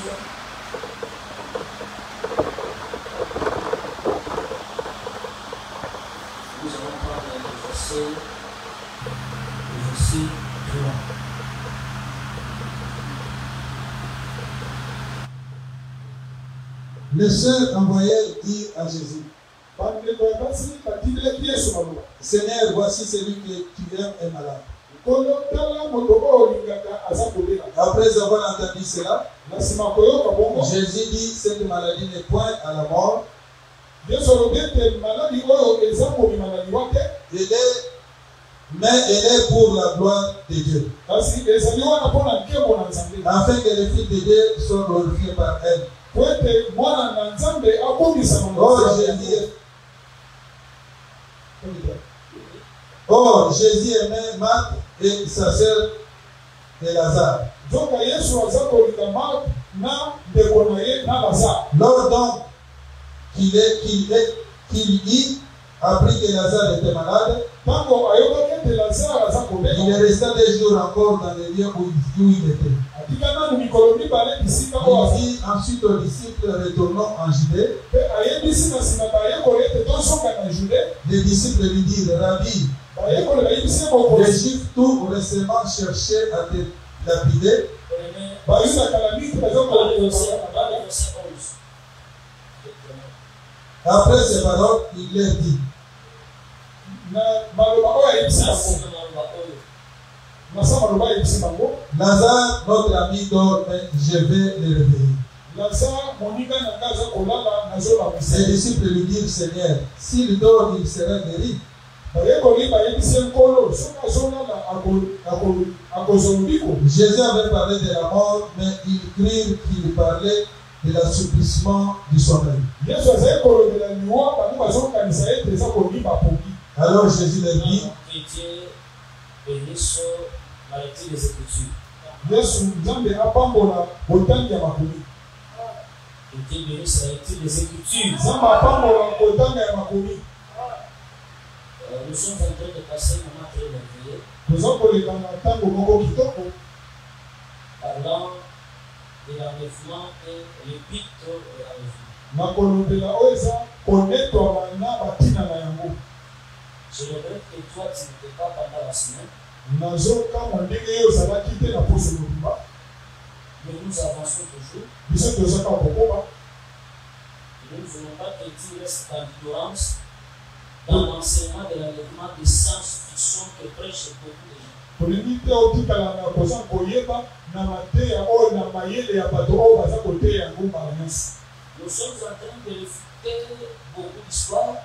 Nous allons prendre le verset 3. Les sœurs envoyèrent dire à Jésus, Seigneur, voici celui que tu aimes est malade. Après avoir entendu cela, Jésus dit, cette maladie n'est point à la mort. Mais elle est pour la gloire de Dieu. Afin que les filles de Dieu soient glorifiées par elle. Jésus aimait Marthe et sa sœur et Lazare. Lors donc qu'il y apprit que Lazare était malade, il resta 2 jours encore dans le lieu où il était. Il dit ensuite aux disciples, retournons en Judée. Les disciples lui disent, Rabbi, les Juifs tout récemment cherchaient à te lapider. Après ces paroles, il leur dit, Lazare, notre ami dort, mais je vais le réveiller. Les disciples lui dirent, Seigneur, s'il dort, il sera guéri. Jésus avait parlé de la mort, mais ils crurent qu'il parlait de l'assouplissement du sommeil. Alors Jésus leur dit, que Dieu bénisse la lecture des Écritures. Que Dieu bénisse la lecture des Écritures. Nous sommes en train de passer un moment très merveilleux. Parlant de l'enlèvement et l'épître de l'enlèvement. Je regrette que toi, tu n'étais pas pendant la semaine. Mais nous avançons toujours. Nous ne voulons pas que tu restes en ignorance dans l'enseignement de l'enlèvement des science-fiction que prêchent beaucoup de gens. Nous sommes en train de réfuter beaucoup d'histoires.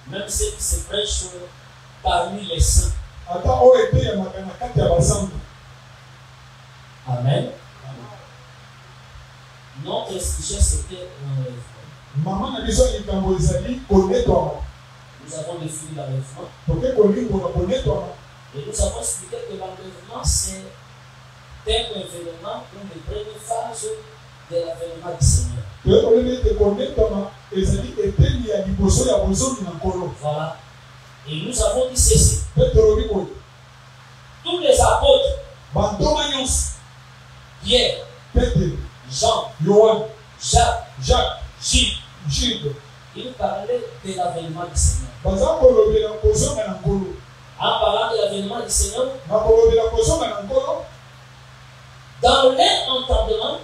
Même ceux qui se prêchent parmi les saints. Amen. Notre sujet c'était l'enlèvement. Nous avons défini l'enlèvement. Et nous avons expliqué que l'enlèvement c'est un événement, une des premières phases de l'avènement du Seigneur. Voilà. Et nous avons dit ceci. Tous les apôtres, Pierre, Jean, Jacques, Jude, ils parlaient de l'avènement du Seigneur. En parlant de l'avènement du Seigneur, dans leur entendement,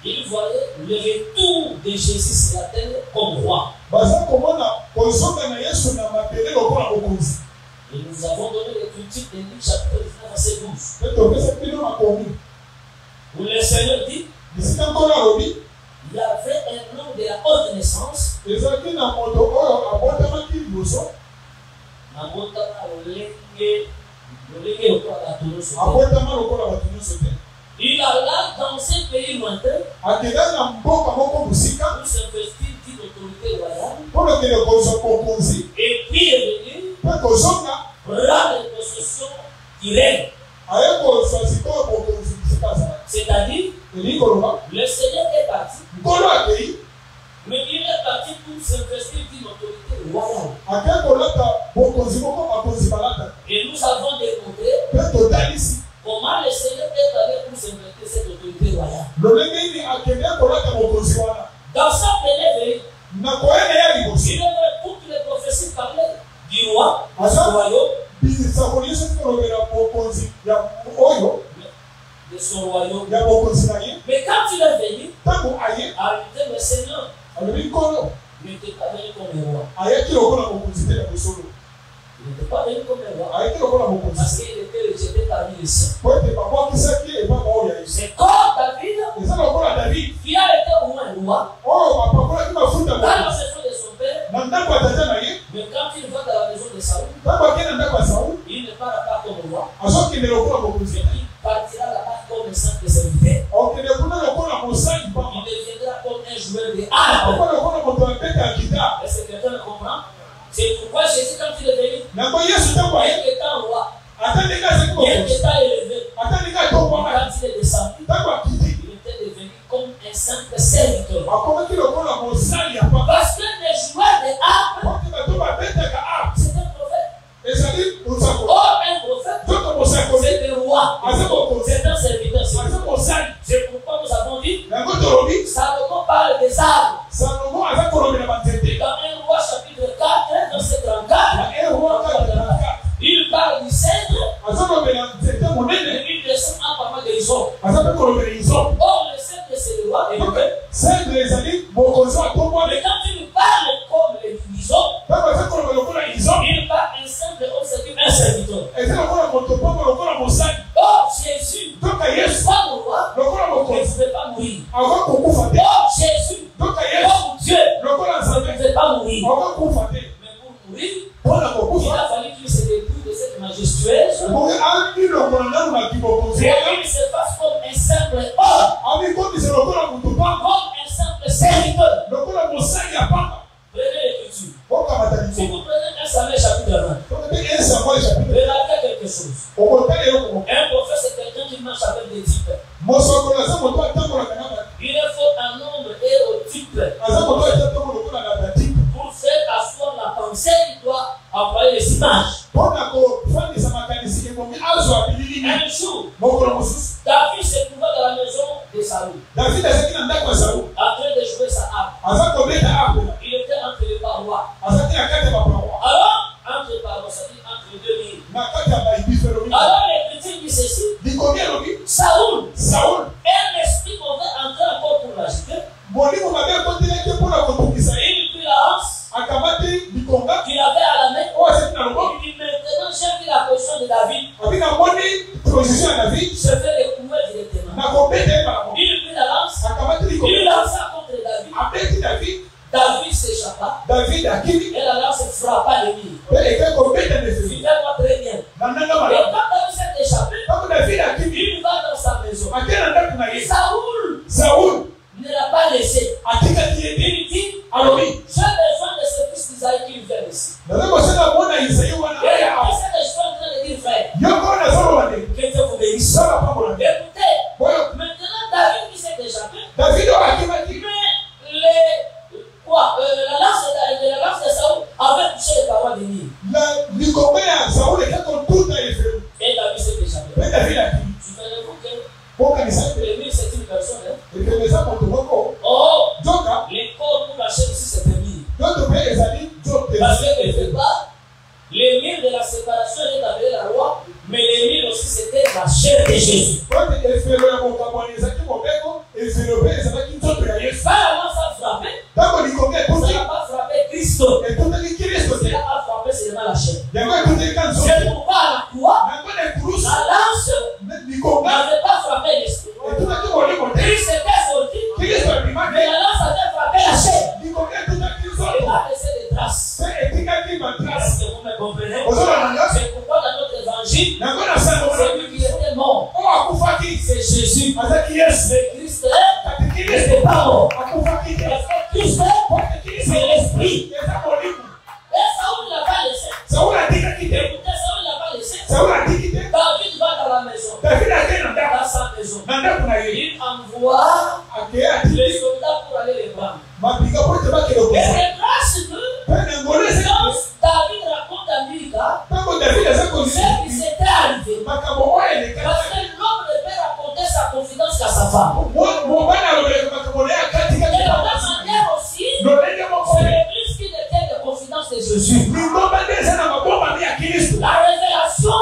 ils voyaient le retour de Jésus sur la terre comme roi. Et nous avons donné l'écriture de Luc chapitre 19 verset 12. Où le Seigneur dit, il y avait un homme de la haute naissance. Il alla dans ces pays lointains pour s'investir d'une autorité royale. Et puis est venu prendre possession du règne. C'est-à-dire, le Seigneur est parti, mais il est parti pour s'investir d'une autorité royale. Et nous avons démontré comment le Seigneur est s'inventer cette autorité royale. Dans sa première veille, il avait toutes les prophéties parlaient du roi, du royaume, de son royaume. Mais quand il est venu, le Seigneur n'était pas venu comme un roi. Il n'était pas venu comme un roi. Parce qu'il était rejeté parmi les siens. C'est comme David qui a été au moins roi dans la maison de son père. Mais quand il va dans la maison de Saoul, il ne parle pas comme roi. Il partira là-bas comme un simple serviteur. Il deviendra comme un joueur de harpe. Est-ce que quelqu'un le comprend? C'est pourquoi Jésus, quand il est venu, il était roi. Il était élevé. Quand il est descendu, il était devenu comme un simple serviteur. Parce que les joueurs de harpe, c'est un prophète. Or, un prophète, c'est le roi. C'est un serviteur. C'est pourquoi nous avons dit, Salomon parle des arbres. Dans 1 roi chapitre 4, verset 34, il parle du cèdre, et il descend en parlant de l'hysope. Or, le cèdre, c'est le roi, et le peuple. Mais quand il parle comme l'hysope, il parle un simple homme, c'est un serviteur. Or, Jésus, pas le roi, ne pouvait pas mourir. Or, Jésus, comme Dieu, ne pouvait pas mourir. Mais pour mourir, il a fallu qu'il se dépouille de cette majestueuse. Et il se fasse comme un simple homme, comme un simple serviteur. Prenez l'écriture. Si vous prenez 1 Samuel chapitre 20, regardez quelque chose. Un prophète, c'est quelqu'un qui marche avec des types. Il faut un nombre hérotype. Pour faire asseoir la pensée, il doit employer les images. Un jour, David se trouvait dans la maison de Saoul, en train de jouer sa harpe. Il était entre les parois. Alors, entre les parois, c'est-à-dire entre deux murs. Alors, l'Écriture dit ceci. Saoul, un esprit mauvais entrait encore pour l'agiter. Il prit la hanse qu'il avait à la main. Il dit maintenant, j'ai vu la position de David. Je vais le courir directement. Il prit la lance. Il lança contre David. David s'échappa. Et la lance frappa le mur. Suivez-moi très bien. Et quand David s'est échappé, il va dans sa maison. Saoul ne l'a pas laissé. Il dit, j'ai besoin de ce fils d'Isaïe qui vient ici. Et c'est que je suis en train de dire, frère, que Dieu vous bénisse. Écoutez, maintenant David qui s'est échappé, mais la lance de Saoul avait touché les parois de mur. Et David s'est échappé. Souvenez-vous que le mur c'est une personne. Oh, les corps pour la chair aussi c'est un mur. Parce que quelque part, les murs de la séparation étaient appelés la loi, mais les murs aussi c'était la chair de Jésus. Pas avant ça frappé, ça n'a pas frappé Christ. Ça a frappé seulement la chair. C'est pourquoi à la croix, la lance n'avait pas frappé l'esprit. Christ était sorti, mais la lance avait frappé la chair. Il a laissé des traces. Est-ce que vous me comprenez? C'est pourquoi dans notre évangile, c'est lui qui était mort. C'est Jésus. Mais Christ n'est pas mort. Parce que Christ, c'est l'esprit. Et Saoul ne l'a pas laissé. Écoutez, Saoul ne l'a pas laissé. David va dans la maison. Dans sa maison. Il envoie les soldats pour aller les prendre. Et c'est grâce que quand David raconte à Milka ce qui s'était arrivé. Parce que l'homme ne peut raconter sa femme. Et de la même manière aussi, c'est l'église qui détient les confidences de Jésus. La révélation,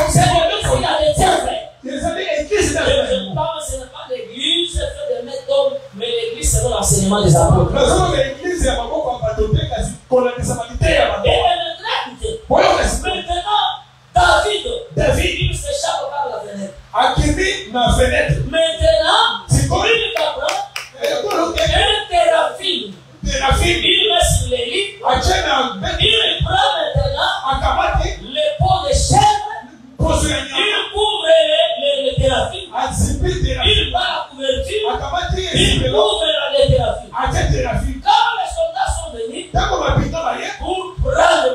c'est l'église qui la détient. Je parle, ce n'est pas l'église faite de méthodes, mais l'église selon l'enseignement des apôtres. Et maintenant, David, il s'échappe par la fenêtre. Maintenant, il prend un téraphine. Il met sur les lits. Il prend maintenant les peaux de chèvre. Il couvre les théraphines. Il prend la couverture. Il couvre les théraphines. Quand les soldats sont venus pour prendre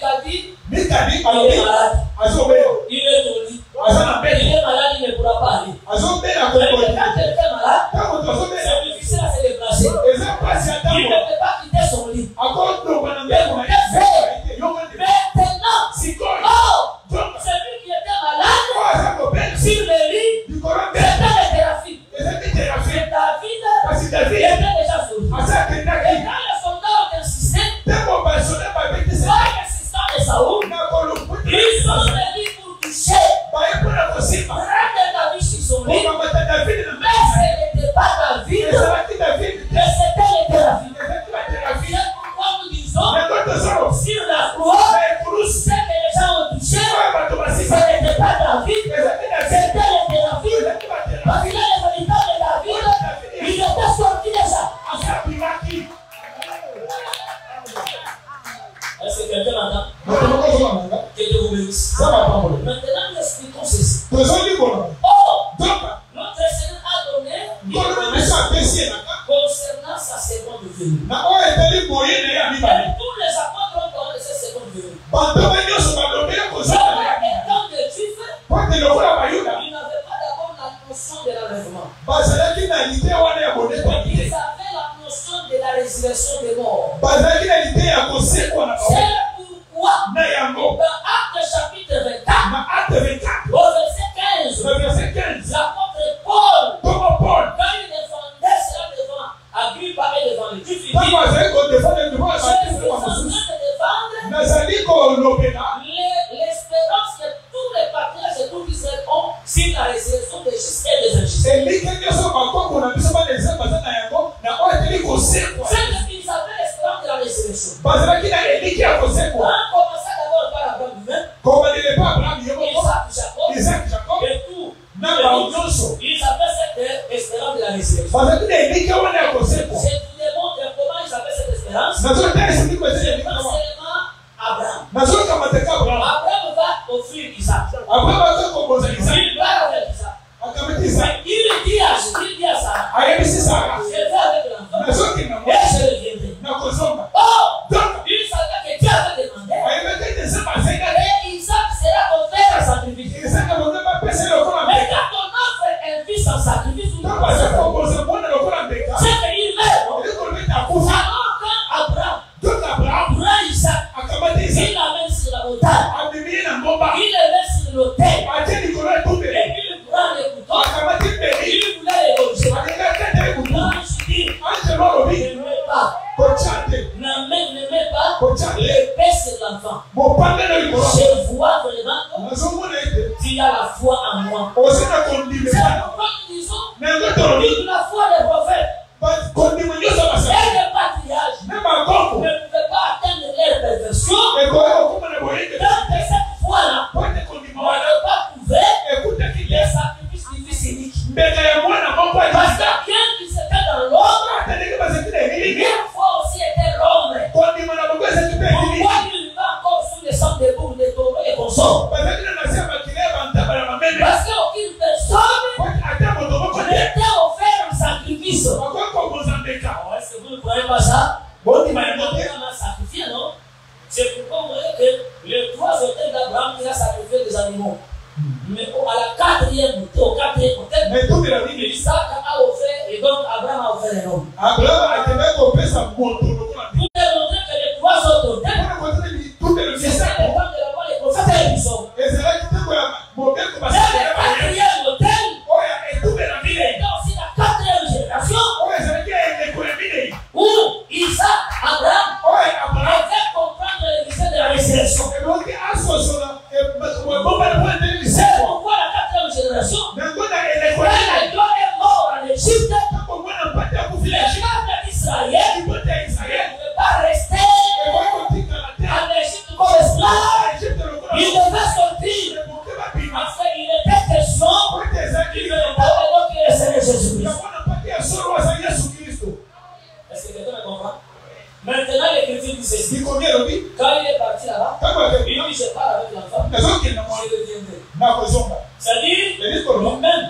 David, il est malade. Il est au lit. Il est malade, il ne pourra pas aller. Mais quand quelqu'un est malade, c'est difficile à se déplacer. Il ne peut pas quitter son lit. Maintenant, celui qui était malade, sur le lit, c'était les théraphines. Et David était déjà sauvé. Et quand les soldats ont insisté, de Saoul, ils ont venu pour toucher. Prendre David sur son lit. Mais ce n'était pas David, mais c'était les théraphines. C'est pourquoi nous disons, sur la croix, ce que les gens ont touché, ce n'était pas David, c'était les théraphines. Parce que les militaires de David, ils étaient sortis déjà. Est-ce que quelqu'un m'entend? Que Dieu vous bénisse. Maintenant, nous expliquons ceci. Oh, notre Seigneur a donné concernant sa seconde venue. Et tous les apôtres ont donné cette seconde venue. Dans le temps de Juifs, ils n'avaient pas d'abord la notion de l'enlèvement. Ils avaient la notion de la résurrection des morts. C'est pourquoi, dans Actes chapitre 24, au verset 15, l'apôtre Paul, quand il défendait cela devant Agrippa et devant les Juifs, il dit, je suis en train de défendre l'espérance que tous les patriarches et tous Israël ont sur la résurrection des justes et des injustes. C'est qu'ils avaient l'espérance de la résurrection. On commença d'abord par Abraham lui-même, Isaac, Jacob, et tout. Ils avaient cette espérance de la résurrection. Je vous démontre comment ils avaient cette espérance. C'est pas seulement Abraham. Abraham va offrir Isaac. Il va avec Isaac. Il dit à Sarah, je vais avec l'enfant et je reviendrai. Oh, il savait que Dieu avait demandé. Et Isaac sera offert en sacrifice. Mais quand on offre un fils en sacrifice, c'est qu'il meurt. Alors quand Abraham prend Isaac, il l'amène sur la montagne. Il le met sur l'autel. Et puis il prend les couteaux. Il voulait égorger. L'ange dit, ne mets pas. Ne mets pas l'épée sur l'enfant. Je vois vraiment que tu as la foi en moi. C'est pourquoi nous disons la foi des prophètes et des patriarches ne pouvaient pas atteindre leur perfection. Dans cette foi-là, on ne pas prouver les sacrifices du fils unique. Parce que quelqu'un qui s'était dans l'ombre, une fois aussi était l'ombre. Pourquoi il va encore sous les sang des boules, des taureaux et consorts? Parce qu'aucune personne n'était offert en sacrifice. Est-ce que vous ne croyez pas ça? On a sacrifié, non? C'est pourquoi vous voyez que les 3 autels d'Abraham, il a sacrifié des animaux. Mais à la 4e autel, au 4e autel, Isaac a offert et donc Abraham a offert un homme. Pour démontrer que les 3 autres autels, c'est ça les femmes de la loi, les prophètes et les bisons. Et le 4e autel, Quand il est parti là-bas, il dit je parle avec l'enfant, je reviendrai. C'est-à-dire, lui-même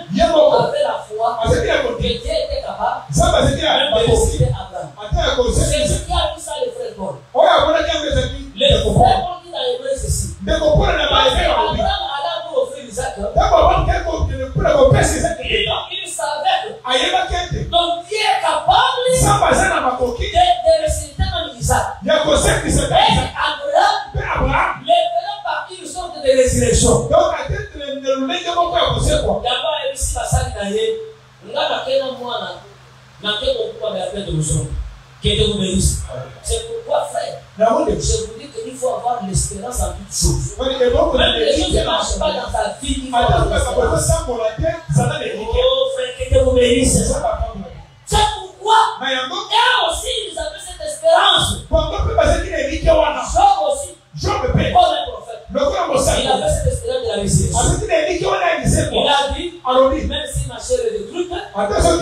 avait la foi que Dieu était capable même de réciter Abraham. C'est ce qui a dit ça le frère Paul. Le frère Paul dit dans l'hébreu ceci. Abraham alla pour offrir Isaac. Il savait que donc Dieu est capable de ressusciter même Isaac. Et Abraham les faisait partie d'une sorte de résurrection. D'abord, ici, la salle d'ailleurs, on a marqué dans moi, dans quel pourquoi me rappelle de nous qui Dieu vous bénisse. C'est pourquoi, frère, je vous dis qu'il faut avoir l'espérance en toutes choses. Même les choses ne marchent pas dans ta vie, il faut avoir l'espérance. Oh, frère, que Dieu vous bénisse. C'est pourquoi, et aussi, ils avaient cette espérance. Job aussi, comme un prophète. Il avait cette espérance de la résurrection. Il a dit, même si ma chair est détruite, mais je sais que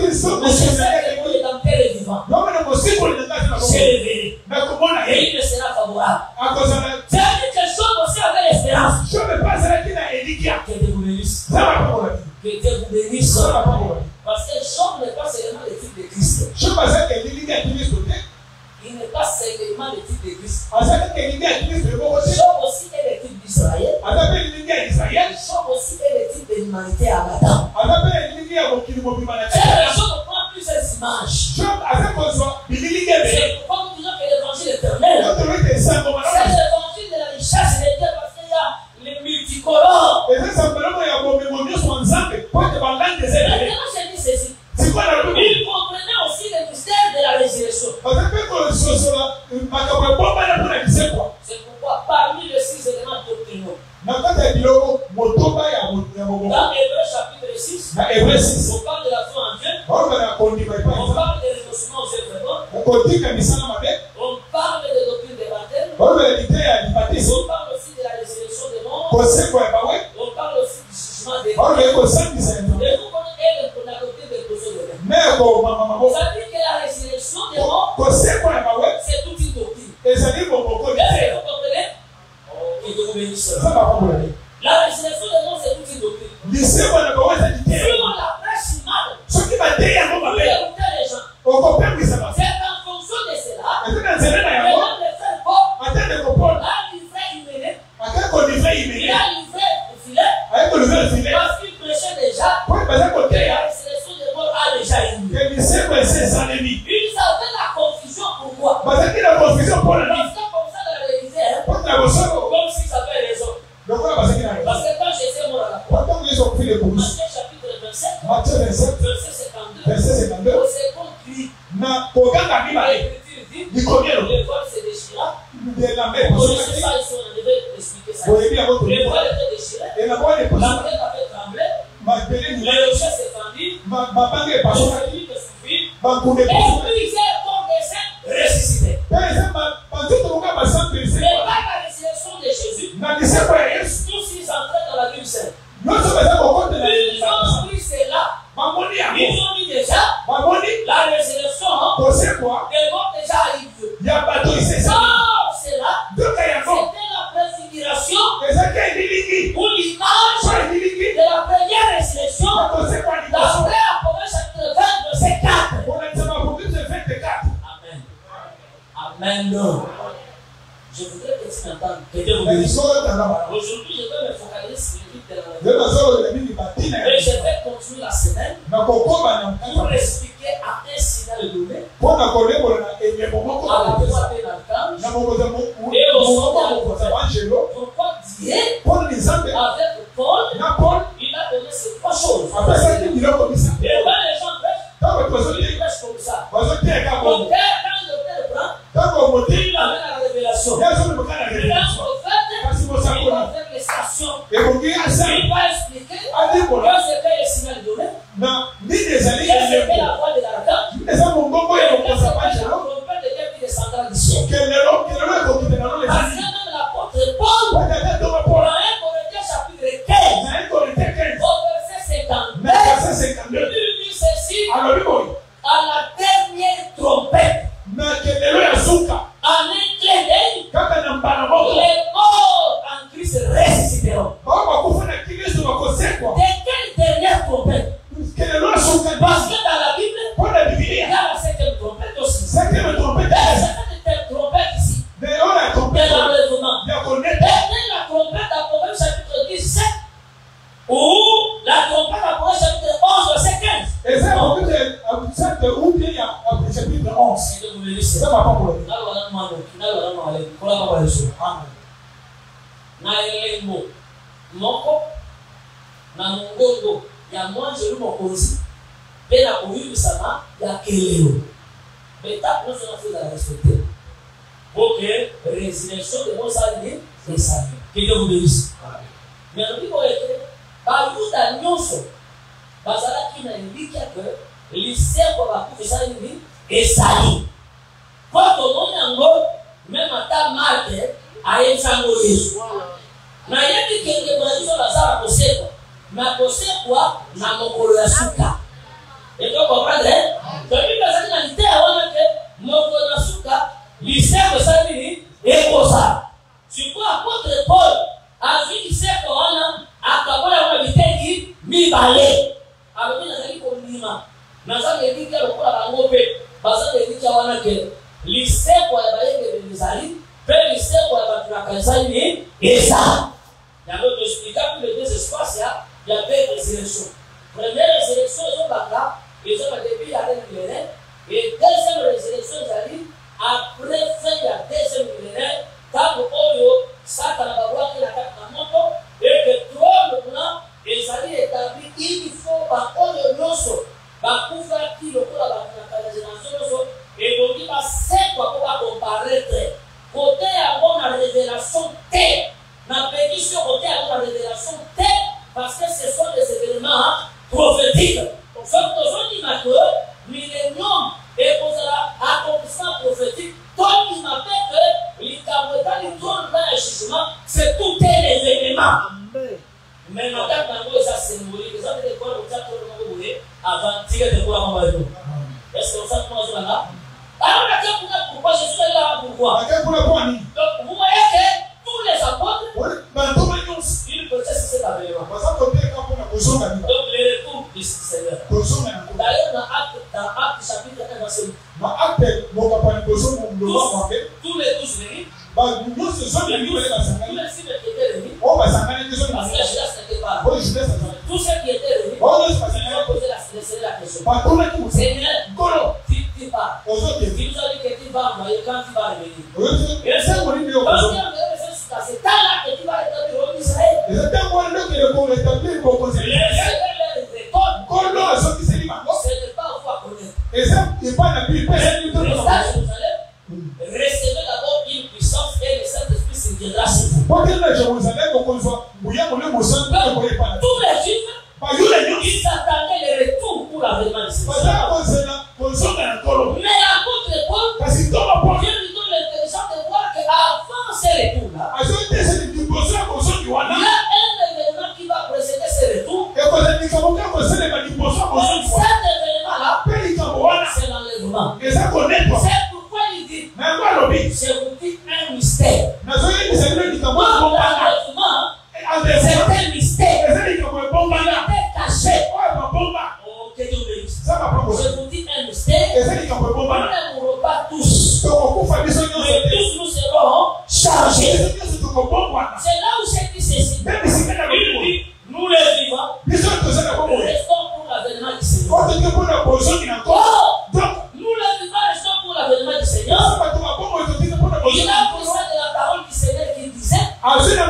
Dieu est dans terre et vivant. Je le verrai. Et il me sera favorable. C'est-à-dire que Job aussi avait l'espérance. Que Dieu vous bénisse. Que Dieu vous bénisse. Parce que Job n'est pas seulement le type de Christ. Il n'est pas seulement le type de Christ. Job aussi est le type d'Israël. Job aussi est le type de l'humanité à Adam. C'est Job prend plusieurs images. C'est pourquoi nous disons que l'évangile éternel, c'est l'évangile de la richesse de Dieu parce qu'il y a les multicolores. Maintenant, je dis ceci. Il comprenait aussi le mystère de la résurrection. C'est pourquoi parmi les 6 éléments doctrinaux, dans Hébreux chapitre 6, on parle de la foi en Dieu, on parle des renoncements aux œuvres bonnes, on parle des doctrines des baptêmes, on parle aussi de la résurrection des morts, on parle aussi du jugement des morts. Et vous connaissez la doctrine des causes de l'homme. Ça dit que la résurrection des morts, c'est toute une doctrine. Est-ce que vous comprenez? Que Dieu vous bénisse. La résurrection des morts, c'est toute une doctrine. Si on la prêche mal, vous écoutez les gens. C'est en fonction de cela que l'homme de frère Paul a livré Hyménée. Il a livré le filet parce qu'il prêchait déjà que la résurrection des morts a déjà eu lieu. Il savait la confusion. Pourquoi? Parce que comme ça dans la réalité, comme s'ils avaient raison. Parce que quand Jésus est mort à la croix, Matthieu chapitre 27, verset 52, au second cri, l'Écriture dit, le voile se déchira. Je ne sais pas si on devait expliquer ça. Le voile était déchiré, la terre avait tremblé, le rocher s'est tendu, celui de souffrir, et plusieurs corps des saints ressuscités. Mais par la résurrection de Jésus, tous ils entraient dans la ville sainte. Ils ont pris cela. Ils ont mis déjà la résurrection des morts déjà arrivés. Sans cela, c'était la préfiguration ou l'image de la première résurrection d'après Apocalypse chapitre 20, verset 4. Amen. Amen. Je voudrais que tu m'entendes. Aujourd'hui, je vais me focaliser sur le livre de la Bible. Et je vais continuer la semaine pour expliquer à un signal donné, à la voix de l'archange et au son de l'angelo. Pourquoi Dieu, avec Paul, il a donné ces trois choses. Et quand les gens prêchent, ils prêchent comme ça. Mon père, quand le père prend, il amène à la révélation. Le prophète, il va faire les stations. Il va expliquer que c'était le signal donné. Que c'était la voix de l'archange. Et que c'était la trompette de Dieu qui descendra du ciel. Parce que même l'apôtre Paul, dans 1 Corinthiens chapitre 15, au verset 52, il dit ceci, à la dernière trompette, en un clin d'œil, Et ça, en plus, chapitre 11. Ça va pas pour le moko na mongongo ya mwanjelu mokonzi pe na koyebisama ya kelelo betape nyonso na feza respecter pour que résurrection de mosali esali que Dieu vous bénisse. Mais alobi boyete bayuda nyonso bazalaki na eliki ya ke liserbo bakufisa nini esali po tomoni yango meme ata Marke ayebisango Yesu na yebi kenge biso bazala kosekwa na kosekwa na mokolo ya suka eto comprendre tobi bazali na litea wana ke mokolo ya suka liserbo esali nini ekosa sikoyo apôtre Paul azwi liserbo wana akabola wana biteki mibale alobi nazali kondima nazali eliki ya lokola bango mpe bazali eliki ya wana ke liserbo ya bayengeli ezali mpe liserbo ya bato na kanisani ni eza. Yango te expliquer pour les deux espaces, il y a deux résurrections. Première résurrection, ils ont le début avec le millénaire. Et deuxième résurrection, après fin de la deuxième millénaire, quand Satan va voir qu'il a fait la moto, et que trône maintenant, ils allaient établir, il faut par contre l'osso, par pouvoir qui le cours à la génération, et donc il va s'être pour comparaître. Côté avant la révélation T. La pétition côté à la révélation T, parce que ce sont des événements prophétiques. Donc, ce que je dis que millénium et pour l'accomplissement prophétique, donc il m'appelle que les trône dans le jugement, c'est tout les événements. Mais maintenant, ça c'est symbolique. Ça veut dire quoi? Avant de tirer de quoi? Est-ce que ça commence là? Alors, pourquoi je suis là? Pourquoi? Donc, vous voyez que tous les apôtres, ils protestent cet avènement. Donc, les retours du Seigneur. D'ailleurs, dans Actes chapitre 1, verset 8, tous les 12 venus, tous les 6 qui étaient venus, parce que Judas n'était pas là. Tous ceux qui étaient venus, ils ont posé la question. Seigneur, tu pars. Il nous a dit que tu vas envoyer quand tu vas revenir. Et c'est c'est là que tu vas établir au Israël. Le Seigneur ce n'est pas vous à connaître. Recevez d'abord une puissance et le Saint-Esprit se viendra sur vous. Tous les Juifs, ils attendaient le retour pour l'avènement du Seigneur. Mais à cause de Paul, Dieu lui donne l'intelligence de voir qu'avant ces retours-là, il y a un événement qui va précéder ce retour. Et cet événement-là, c'est l'enlèvement. C'est pourquoi il dit, je vous dis un mystère. L'enlèvement, c'est un mystère. Il était caché. Oh, que Dieu bénisse. Je vous dis un mystère. Nous ne mourrons pas tous. Mais tous nous serons chargés. C'est là où j'ai dit ceci. Il dit, nous les vivants, restons pour l'avènement du Seigneur. Nous les vivants restons pour l'avènement du Seigneur. Il a pour ça de la parole du Seigneur qui disait, il y a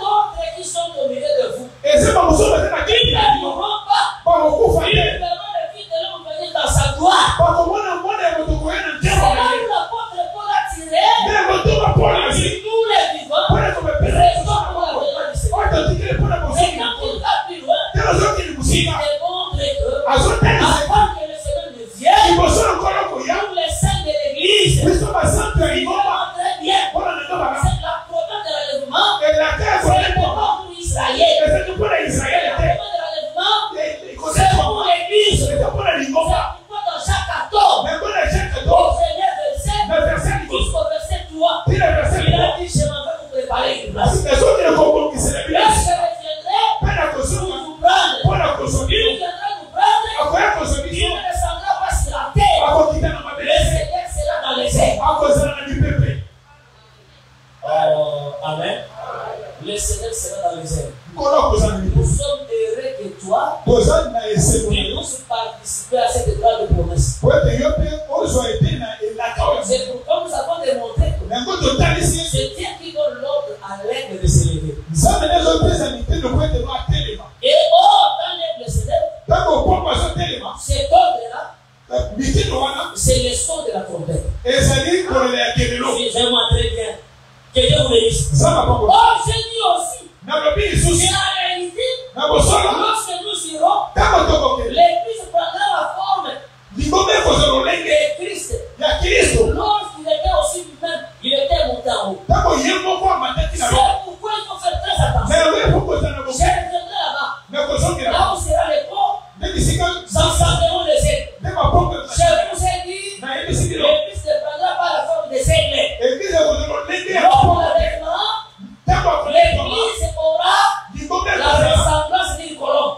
d'autres qui sont au milieu de vous. Ils ne mourront pas. Ils verront le Fils de l'homme venir dans sa gloire. C'est là où l'apôtre Paul a tiré. Nous les vivants restons pour l'avènement du Seigneur. Et quand il va plus loin, il démontre que avant que le Seigneur ne vienne, nous les saints de l'Église, ils vont très bien. C'est la promesse de l'enlèvement. C'est le moment pour Israël. Le moment de l'enlèvement, c'est pour l'Église. C'est pourquoi dans chaque 14, au premier verset, jusqu'au verset 3, il a dit, je m'en vais vous préparer une place. Et je reviendrai pour vous prendre. Il viendra nous prendre. Il ne descendra pas sur la terre. Le Seigneur sera dans les airs. Amen. Le Seigneur sera dans les airs. Nous sommes heureux que toi, que nous C'est pourquoi nous avons démontré que c'est Dieu qui donne l'ordre à l'aigle de s'élever. Et dans l'aigle de s'élever, cet ordre-là, c'est le son de la trompette. Suivez-moi très bien. Que Dieu vous bénisse. Oh, j'ai dit aussi, c'est la réalité. Lorsque nous irons, l'Église prendra la forme de Christ. Lorsqu'il était aussi lui-même, il était monté en haut. C'est pourquoi il faut faire très attention. Je reviendrai là-bas. Là où sera le corps, sans s'enterrer les aigles. Je vous ai dit, l'Église ne prendra pas la forme des aigles. L'homme avec moi, l'Église aura la ressemblance d'une colombe.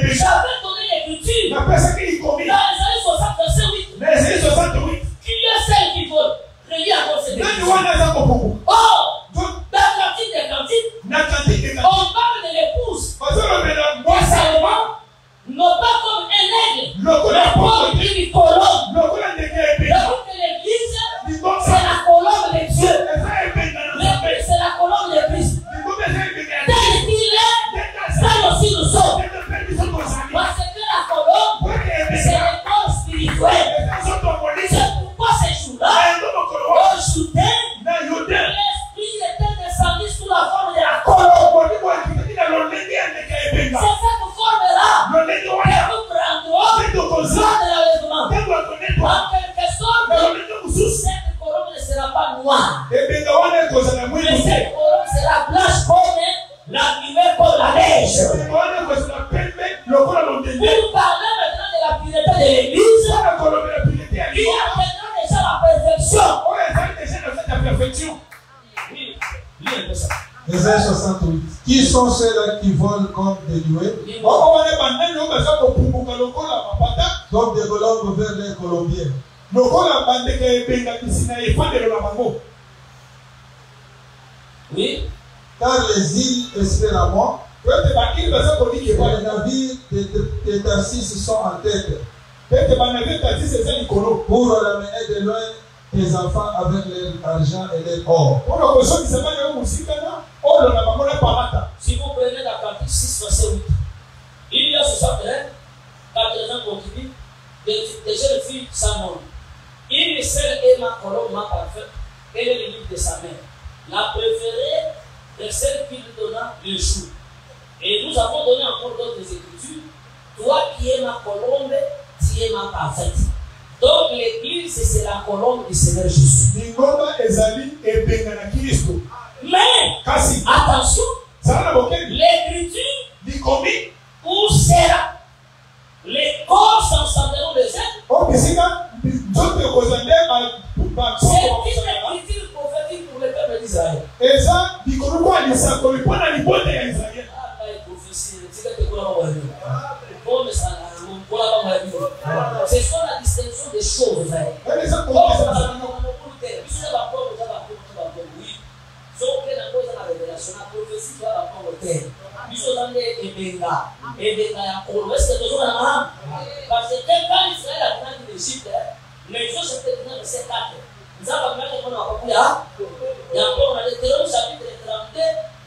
J'avais donné l'écriture dans les années 60, verset 8. Qui est celle qui vole? Relis encore cette écriture. Oh, dans la cantine des cantines, on parle de l'épouse. Et Salomon, non pas comme un aigle, mais comme une colombe. Donc l'Église, c'est la colombe de Dieu. L'Église, c'est la colombe de Christ. Tel qu'il est, tel aussi nous sommes. Parce que la colombe, c'est le corps spirituel. C'est pourquoi ces jours-là, au Jourdain, l'Esprit était descendu sous la forme de la colombe. C'est cette forme-là que nous prendrons lors de l'enlèvement. En quelque sorte, cette colombe ne sera pas noire. Mais cette colombe sera blanche comme la lumière, comme la neige. Pour parler maintenant de la pureté de l'Église, qui atteindra déjà la perfection. Oui, lis un peu ça. Ésaïe 68. Qui sont ceux-là qui volent comme des nuées, comme des colombes vers les colombiers? Oui. Car les îles espèrent à moi, et les navires de Tarsis sont en tête, pour ramener de loin tes enfants avec leur argent et leur or. Si vous prenez la Cantique 6, verset 8, il y a 61, 80 continues, des jeunes filles sans nom. Une seule est ma colombe, ma parfaite, elle est le livre de sa mère. La préférée de celle qui lui donna le jour. Et nous avons donné encore d'autres écritures. Toi qui es ma colombe, tu es ma parfaite. Donc l'Église, c'est la colombe du Seigneur Jésus. Mais, attention, l'Écriture, où sera les corps s'encenderont les ailes. C'est une écriture prophétique pour le peuple d'Israël. C'est sur la distinction des choses. Parce que quand Israël a pris l'Égypte, les choses étaient dans le verset 4. Nous avons vu qu'on a il y a encore dans le Deutéronome chapitre 32,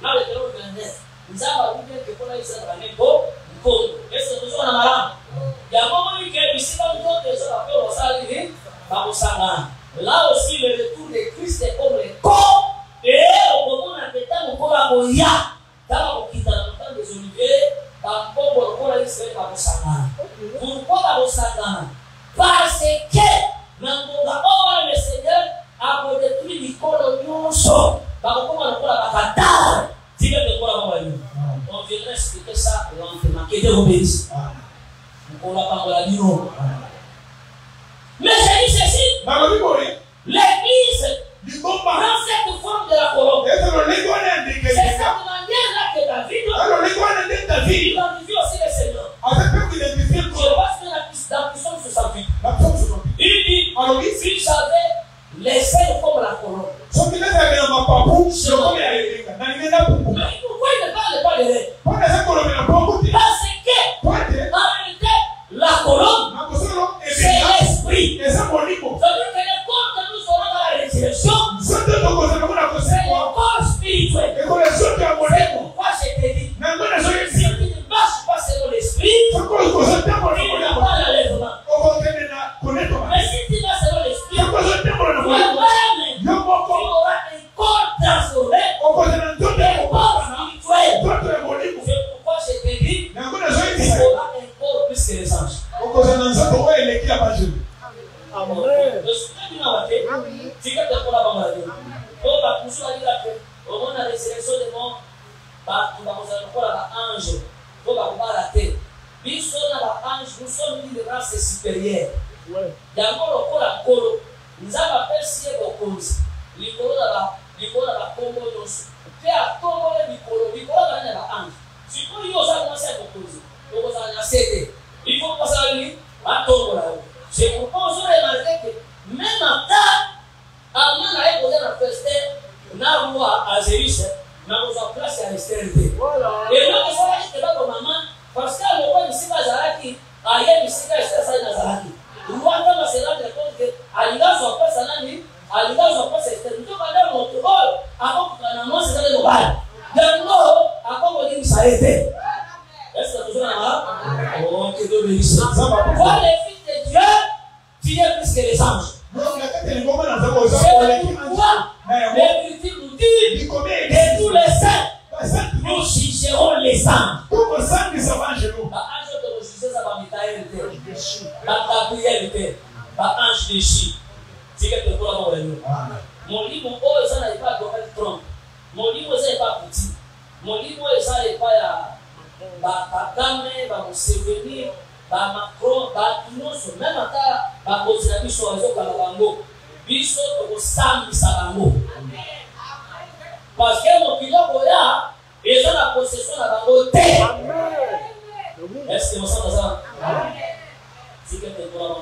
dans le Deutéronome 29. Nous avons vu que pour Israël a mis beau, est-ce que nous avons un malade? Il y a un moment où il y a ici, quand nous autres, les autres, on s'est arrivé, là aussi, le retour de Christ est comme le corps, et au moment où on a fait un corps à Goya, dans le temps des oliviers, dans le corps où on a Israël, pourquoi parce que le Seigneur a détruit l'icône nyonso. On viendra expliquer ça lentement. Que Dieu vous bénisse. Mais j'ai dit ceci. L'Église prend cette forme de la colombe. C'est cette manière-là que David identifie aussi le Seigneur. Je pense que dans Psaume 68, il dit, s'il savait les ailes comme la colombe. Mais pourquoi il ne parle pas de l'aile? Parce que, en réalité, la colombe, c'est qui évangile. Amen. Si quelqu'un pour la bande, on va pousser à dire que au moment de la résurrection des morts, tu vas commencer à voir l'ange. On va pouvoir rater. Nous sommes l'ange, nous sommes une race supérieure. D'abord, on la colo. Nous avons appelé si on cause. L'icolo la combo de nous. Puis à tomber l'icolo la ange. Si vous voulez, vous avez commencé à causer. Vous avez accepté. Il faut passer à lui, à tomber là. C'est pourquoi vous avez remarqué que même en temps, avant d'aller poser la fête, on a roi à Zéris, on a place à l'extérieur. Et là, ça va être pas comme maman, parce que le roi ici va Zaraki, ailleurs ici va être ça dans Zaraki. Le roi va se rendre compte que à l'égard de son place à l'année, à l'égard de son place extérieur, tout va dans mon tour, avant que la maman se rende au bal. Donc, non, avant qu'on dise ça a été. Est-ce que toujours là? Oh, que Dieu bénisse. Voilà les fils de Dieu, tu es plus que les anges. C'est pourquoi l'Écriture nous dit que tous les saints, nous jugerons les anges. L'ange de juger, ça va m'étayer le terre. La prière le terre. L'ange de Chine. C'est quelque chose pour la mon livre, oh, ça n'est pas Donald Trump. Mon livre, ça n'est pas petit. Mon livre, ça n'est pas Kagame, Museveni, Macron, Batunoso, même à Bozina Biso, Kalabango. Biso, Sam, Sabango. Parce que mon pilote, ils ont la possession de la bango. Est-ce que vous savez ça? C'est quelque chose.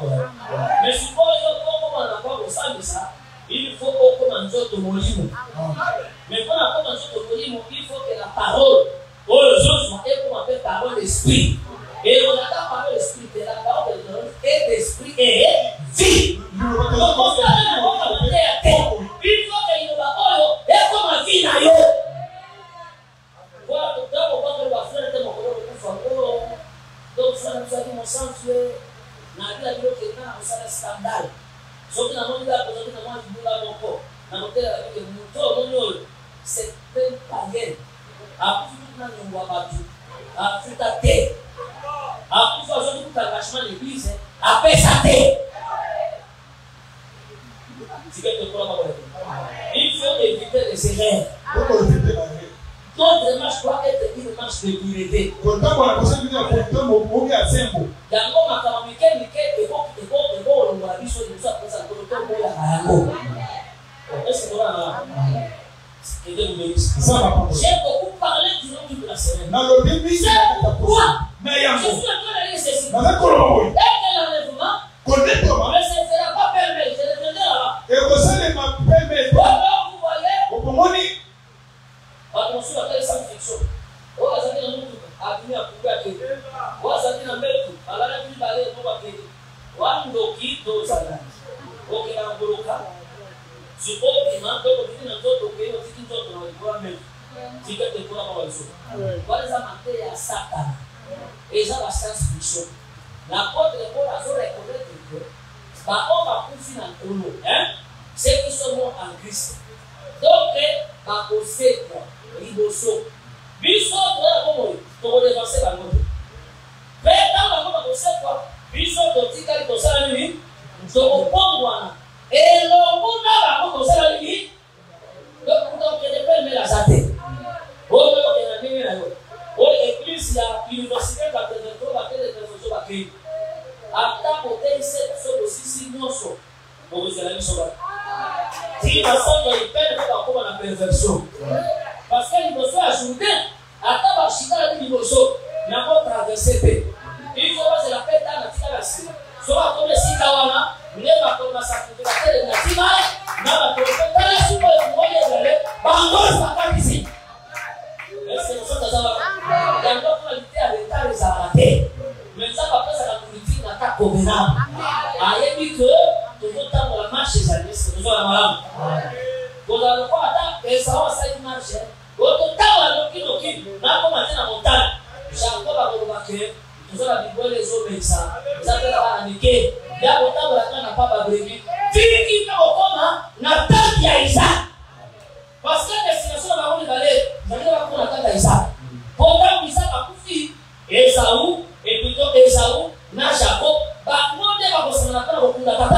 Mais si vous avez un ça, il faut qu'on ait un autre molimo. Mais quand on a un autre molimo, il faut que la parole, les autres sont comme on appelle parole d'esprit. Et on a la parole d'esprit, la parole d'esprit et vie. Donc on a la parole de la terre. Il faut qu'il y ait la parole et comme un vie n'a eu. Voilà, donc on va faire le temps. Donc ça nous a dit mon sang, na bila bilo kena usala scandale soki na moni la soki na moni bula moko na hôtel avec muto monyo c'est un païen akufu na nyongwa batu afuta te akufu azoni kutangashima l'église apesa te sikete kwa mabele il faut éviter les erreurs. Notre démarche doit être une démarche de pureté. Yango makambo mike ebo longola biso liboso apesa koloto boya yango. Est-ce que vous avez j'ai beaucoup parlé du nom de la semaine. C'est pourquoi je suis en train de lire ceci. Dès que l'enlèvement ne se fera pas permettre, je le prendrai là-bas. Vous voyez attention à quelle sanctification. Oh, ça dit dans nous, à venir à couper à quel. Oh, ça dit dans nous, à la vie d'aller pour à quel. Wandoki do sana. Ok, là on boloka. Suppose que maintenant donc on dit dans d'autres pays, on dit qu'ils sont dans le droit même. Si que te pourra pas le voilà ça manqué à Satan. Et ça la sanctification. L'apôtre Paul a fait reconnaître que bah on va confier dans nous, hein? Ceux qui sont morts en Christ. Donc bah au secret liboso biso toya komoi tokodevanse bango te mpe ntango bango bakosekwa biso totikali kosala nini tokopongwana elongo na bango kosala nini tokende mpe mela aza te oyo okenda ndenge na yo oyo eglise ya université batezetro batezetezozo bakei ata kotelise biso bosisi nyonso bokozela biso ba ti basango ipene mpe bakoma na perversion. Parce qu'il faut ajouter à ta bachita la vie d'Imoso, n'a pas traversé. Il faut pas se la paix dans la tika. Soit comme si Kawana, ne va comme la sacrificateur de la tima, n'a pas comme la soupe de moyen de l'air, bango ça pas ici. Est-ce que nous sommes dans un dans notre qualité à l'état des arrêtés. Mais ça va passer à la politique d'attaque convenable. A dit que tout le temps la marche des années, c'est toujours la malade. Pour la fois, et ça va ça marche. Ototawa loki na ko matena montana Jacob akolobake tozola bibole ezobesa ezapela bana mike ya otawa kana papa brevi tiki na okoma na tante ya Isaac parce que destination ba on balé ndio ba kuna tante ya Isaac pourtant Isaac akufi Esaú et plutôt Esaú na Jacob ba monde ba n'a pas beaucoup d'attente.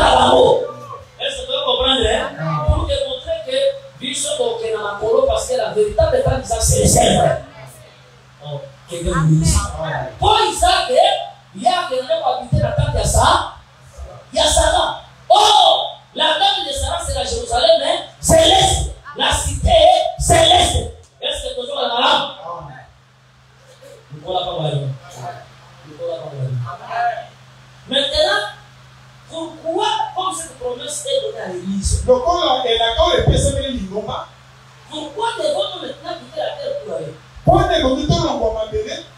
Est-ce que tu peux comprendre, hein? Pour te montrer que Bishop est dans la colo parce que la véritable femme d'Isaac, c'est le Seigneur. Oh, quelqu'un me dit ça. Pour Isaac, il y a quelqu'un qui a habité la tente de Sarah. Il y a Sarah. Oh, la tente de Sarah, c'est la Jérusalem, hein? Céleste. La cité céleste. Est-ce que toujours la malade? Nicolas Pabayo. Maintenant, pourquoi, comme cette promesse est donnée à l'église, pourquoi devons-nous maintenant quitter la terre pour aller?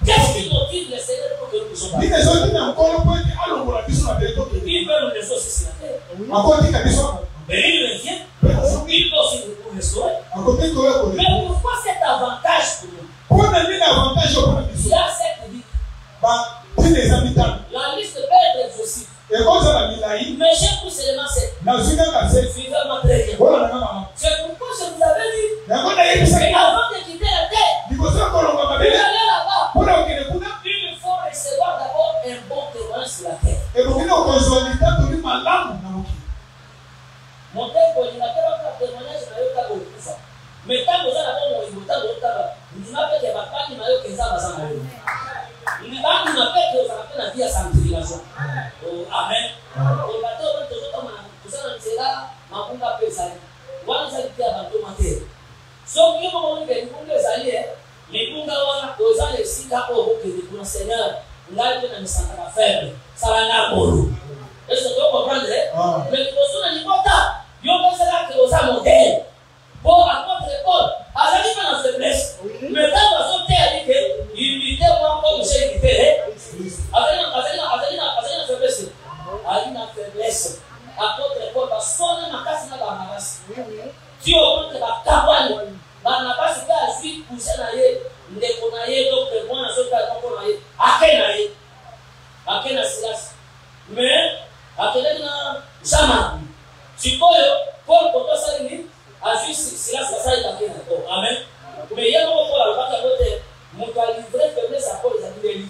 Qu'est-ce qui motive les Seigneurs pour que nous puissions partir? Il veut nous laisser aussi sur la terre. Mais il revient. Il peut aussi nous restaurer. Mais pourquoi cet avantage pour nous? Il y a cette vie. La liste peut être exhaustive. Mais j'ai pris seulement cette. Vivement très bien. C'est pourquoi je vous avais dit que avant de quitter la terre, vous allez là-bas. Il faut recevoir d'abord un bon témoin sur la terre. Mon coordinateur a fait un témoignage sur la terre. Mais quand vous avez d'abord mon égout, vous n'avez pas de papa qui m'a dit que ça va s'en aller. Il n'y a pas de papa qui vous a fait la vie à sa tribulation. Amen. Le bateau, tout ça, c'est là, ma bunga peut s'aller. Moi, je vais faire un bateau matin. Sauf que moi, je vais vous aller. Les bunga, aux gens, les sites, au Seigneur, on a été dans le centre d'affaires. Ça va aller à Molo. Est-ce que tu comprends? Mais les personnes n'ont pas ça. Ils ont pensé là que vous avez modèle. Bon, à votre école, Azali pas dans faiblesse. Mais quand vous avez dit que imitez-moi comme j'ai imité, Azali n'a faiblesse. Azali n'a faiblesse. À votre école, parce que son nom a cassé dans la masse. Si on prend la cabane, la masse est à suite pour se nailler, ne connaît donc le bon à ce cas qu'on connaît. À quel silas. Mais, à quel jamais. Si Paul Poto Salini, a juste silas la salle d'Aken. Amen. Mais il y a un moment pour la vague à côté, mon cas livré faiblesse à Paul les amis de lui.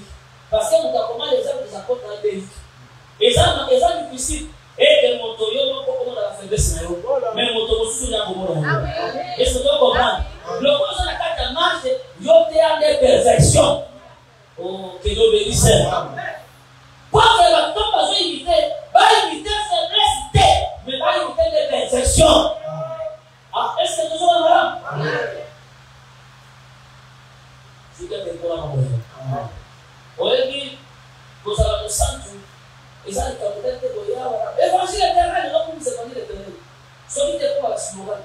Parce que mon comment les hommes des apôtres dans les et ça difficile. Et que mon toyo non comment la faiblesse. Mais mon toyo sous la comment. Est-ce que tu comprends? Le projet de la carte de marche, il y a des perfections. Oh, que Dieu bénisse. Quoi que la tombe va imiter faiblesse, mais pas imiter les perfections. Ah, est-ce que tu es là? Si tu es pour la mort. On dit, vous avez le sang, et ça, il faut peut-être que vous ayez. Évangile éternel, non comme c'est évangile éternel. Celui qui est pour la slogan.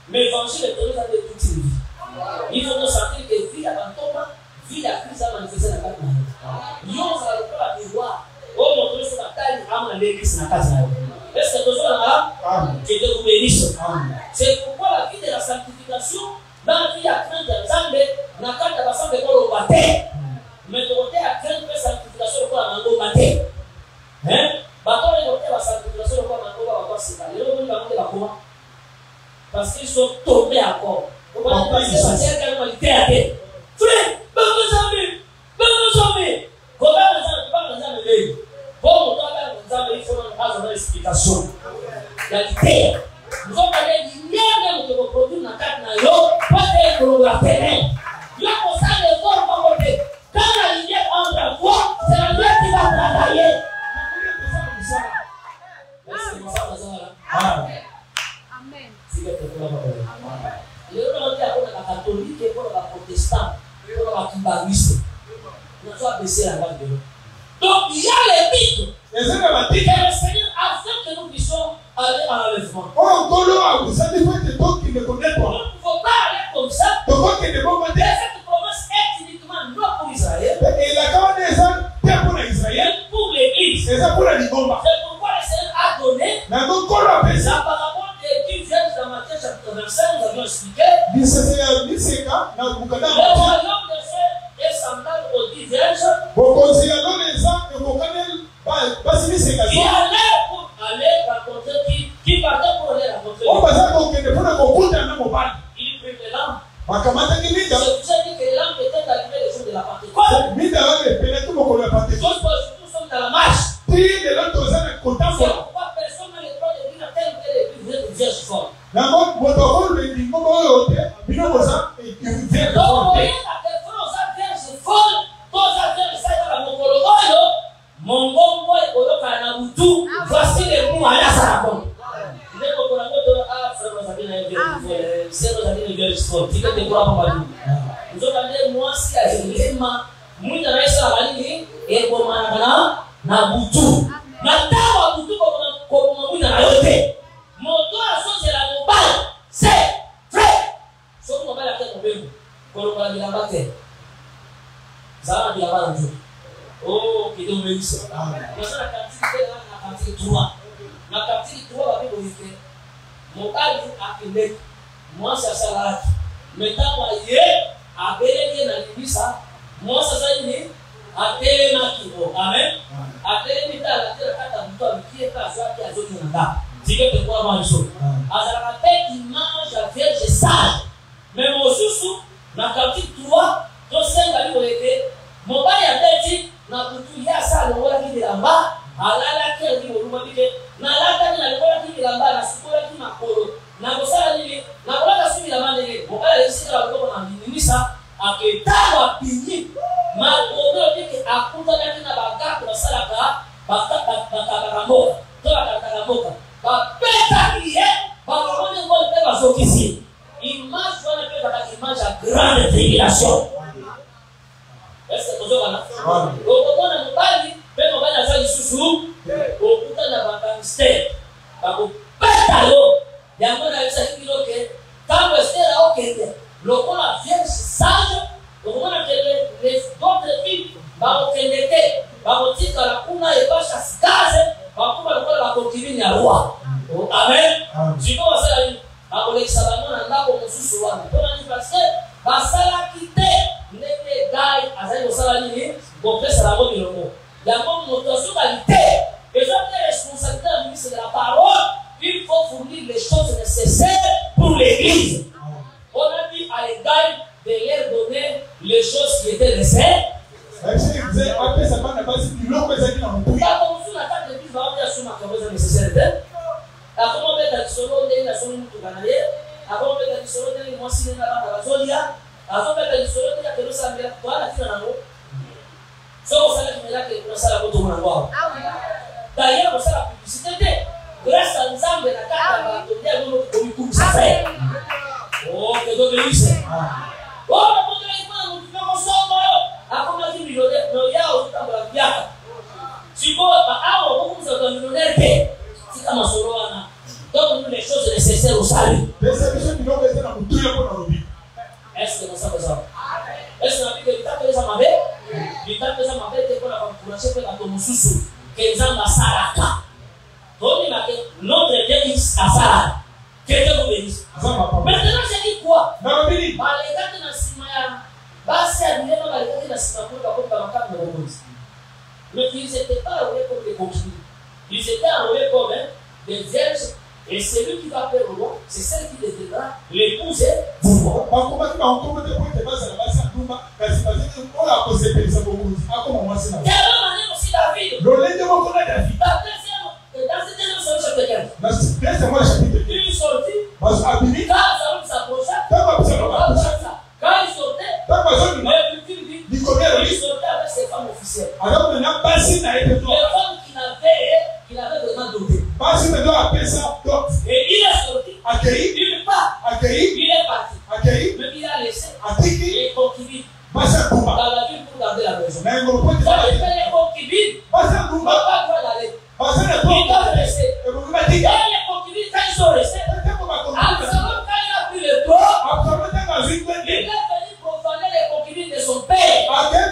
Mais évangile éternel, ça veut toute une vie. Il faut nous sentir que vie à Bantoma, vie à Christ a manifesté dans la carte. Nous, ça va le faire à miroir. Oh, mon Dieu, sur la taille, à mon église, dans la carte. Est-ce que tu es là? Que Dieu vous bénisse. C'est pourquoi la vie de la sanctification, dans la vie à crainte de Zambé, n'a qu'à passer de quoi le bâter. Mais de côté à crainte de la sanctification, le quoi le bâter. Hein? Bâton de côté la sanctification, le quoi le bâter, c'est pas. Les gens vont la comment? Parce qu'ils sont tombés à corps. Comment ils passent à dire qu'elle m'a dit à terre. Frère, bonne amis. Comment les gens veulent? Bon, il faut une explication. La terre. Nous sommes allés dire que nous produisons la carte na yo, pas de la terre. Il y a pour ça les formes pas côté. Quand la lumière entre à toi, c'est la lumière qui va travailler. Amen. Il y a la catholique et pour la protestant, pour la kibariste. Nous sommes baissés la voix de l'eau. Donc il y a les mythes. Et le Seigneur, afin que nous puissions aller à l'enlèvement. Nous ne pouvons pas aller comme ça. Et cette promesse est uniquement non pour Israël. Pour l'Église. C'est pourquoi le Seigneur a donné la parabole des 10 vierges dans Matthieu chapitre 25. Nous avions expliqué. Le royaume de Dieu est semblable aux 10 vierges. Qui allait pour aller raconter, qui partait pour aller raconter. Il prit les lampes. C'est pour ça que les lampes étaient allumées le jour de la Pentecôte. Nous sommes dans la marche. content C'est pour pourquoi personne n'a le droit de dire à telle ou telle église, vous êtes une vierge folle. D'abord, votre rôle de dire comment on est, puis nous, on a et que vous êtes Donc, vous forte. voyez, à quel point on a vierge folle, tous a vierge ça dans la mongolo. Mon bon boy, au Kanabutu, voici les mots à la Sarabon. Vous êtes au Korango, ah, frère, vous avez une vierge, c'est vous avez une vierge folle. Tu peux te croire pas mal. Nous avons dit, moi, si la Jérusalem, moi, dans la Sarabani, et pour Managana, Nabutu. Natawa Butu, comme moi, dans la Yote. Mon doigt, c'est la mobile, c'est vrai. Sauf mobile à quel problème? Pour le Koran de la bataille. Ça va bien avant le jour. Oh, qui est le ça. Nous sommes la quantité 3. La quantité 3 va bien vous faire. Mon père dit à Québec, moi c'est salade. Maintenant, moi, à Bélénier dans l'église, moi c'est ça, à Télémaki. Amen. À Télémaki, à la terre, à la qui est à Zoa, qui a zone là. C'est que tu vois, moi, je suis. À la rappel, il mange à vierge sage. Mais mon sous-sous, la quantité 3, donc 5 à lui, mon père a dit, na kutu ya sa lo wala ki lamba alala ke ni mo ruma bike na lata ni na wala ki lamba na sikola ki makoro na kosala ni na wala ka sumi lamba ni mo kala isi ka ko na ni sa aketawa pinyi makoro bike akuta na kina baga ko sala ka baka moka to baka moka ba peta ki ba ko ni ko te ba sokisi image wana pe baka image a grande tribulation. Est-ce que vous avez là? Donc, on a un bali, même on va la faire sous au bout de la vacanité. Parce que, pétalo, il y a un peu de ça qui dit que, quand le stère a ok, le qu'on a vierge sage, le qu'on a les autres filles, va au Kennedy, va au titre à la Kuna et va chasse gaz, va au Kuma va continuer à roi. Amen. Si vous avez ça, va au Lexabanon, on a comme sous roi. On a dit parce que, va ça la quitter. Neke gai azali kosala nini kopesa yango biloko yango moto azokalité eza te responsabilité ya ministre de la parole. Il faut fournir les choses nécessaires pour l'église. On a dit à l'égal de leur donner les choses qui étaient nécessaires. Avant de faire solo, il y a que nous sommes là, voilà, tu as un mot. Sauf que ça, là, que nous sommes là, tout le monde. D'ailleurs, on la publicité. Grâce à l'ensemble de la carte, on a un coup de ça fait. Oh, que d'autres lisent. Oh, la bonne réponse, nous faisons ensemble. À comment tu millionnaire, non, il y a autant de la bière. Si vous avez beaucoup de millionnaires, c'est comme un solo. Donc, les choses nécessaires au salut. Est-ce que nous sommes ça? Est-ce que nous avons fait ça? Nous avons fait ça pour encourager que nous sommes que nous avons saraka. Donc, notre Dieu dit à Sarah. Que Dieu vous bénisse. Maintenant, j'ai dit quoi? Les gars de la Simaya, c'est à dire que les gars de la Simaya, mais ils n'étaient pas enrôlés comme des concubines. Ils étaient enrôlés comme des vierges. Et celui qui va faire le roi, c'est celle qui les aidera, l'épouse est pour moi. De la même manière aussi David. Dans ce deuxième chapitre, il sortit. Quand Saül s'approcha, quand il sortait, il sortait avec ses femmes officielles. Les femmes qu'il avait vraiment dotées. Et il est sorti. Il part. Il est parti. Mais il a laissé les concubines dans la ville pour garder la maison. Ça veut dire les concubines ne vont pas pouvoir aller. Ils doivent rester. Et les concubines, quand ils sont restés, Absalom, quand il a pris le toit, il est venu profaner les concubines de son père. Il est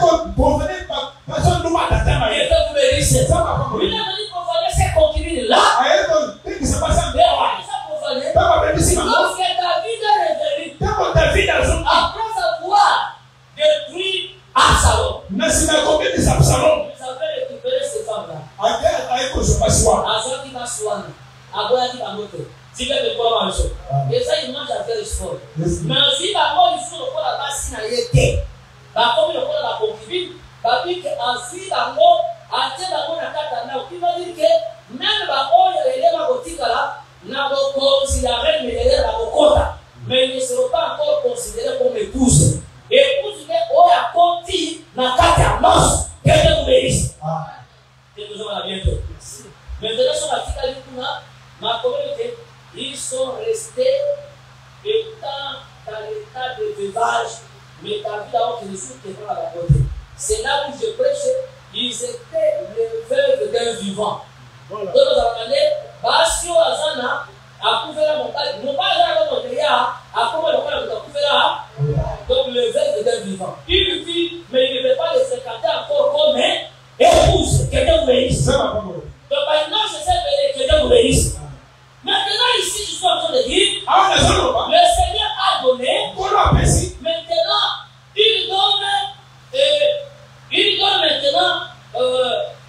venu profaner ces concubines-là. Lorsque David est revenu, après avoir détruit Absalom, ils avaient récupéré ces femmes-là. Azaki Baswan, Aboyaki Bamote, Tika de Kouamacho. Et ça, il mange à faire le sport. Mais aussi, il faut le la basse n'a été. Comme le la concubine, il dit qu'ensuite, à dire que même même les n'a considéré mais ils ne seront pas encore considérés comme épouses. Épouse, on a compris dans 4 annonces que Dieu vous bénisse. Que nous avons bientôt. Maintenant, sur l'article ma communauté, ils sont restés étant dans l'état de veuvage, mais dans vie d'abord que les autres qui à la côté. C'est là où je prêche, ils étaient les veuves d'un vivant. Donc, nous avons demandé, Basio Azana a couvert mon père, mon père a monté a couvert donc le veuve d'un vivant. Une fille, mais il ne veut pas les fréquenter encore comme épouse. Que Dieu vous bénisse. Donc maintenant, je sais que Dieu vous bénisse. Maintenant, ici, je suis en train de dire, le Seigneur a donné. Maintenant,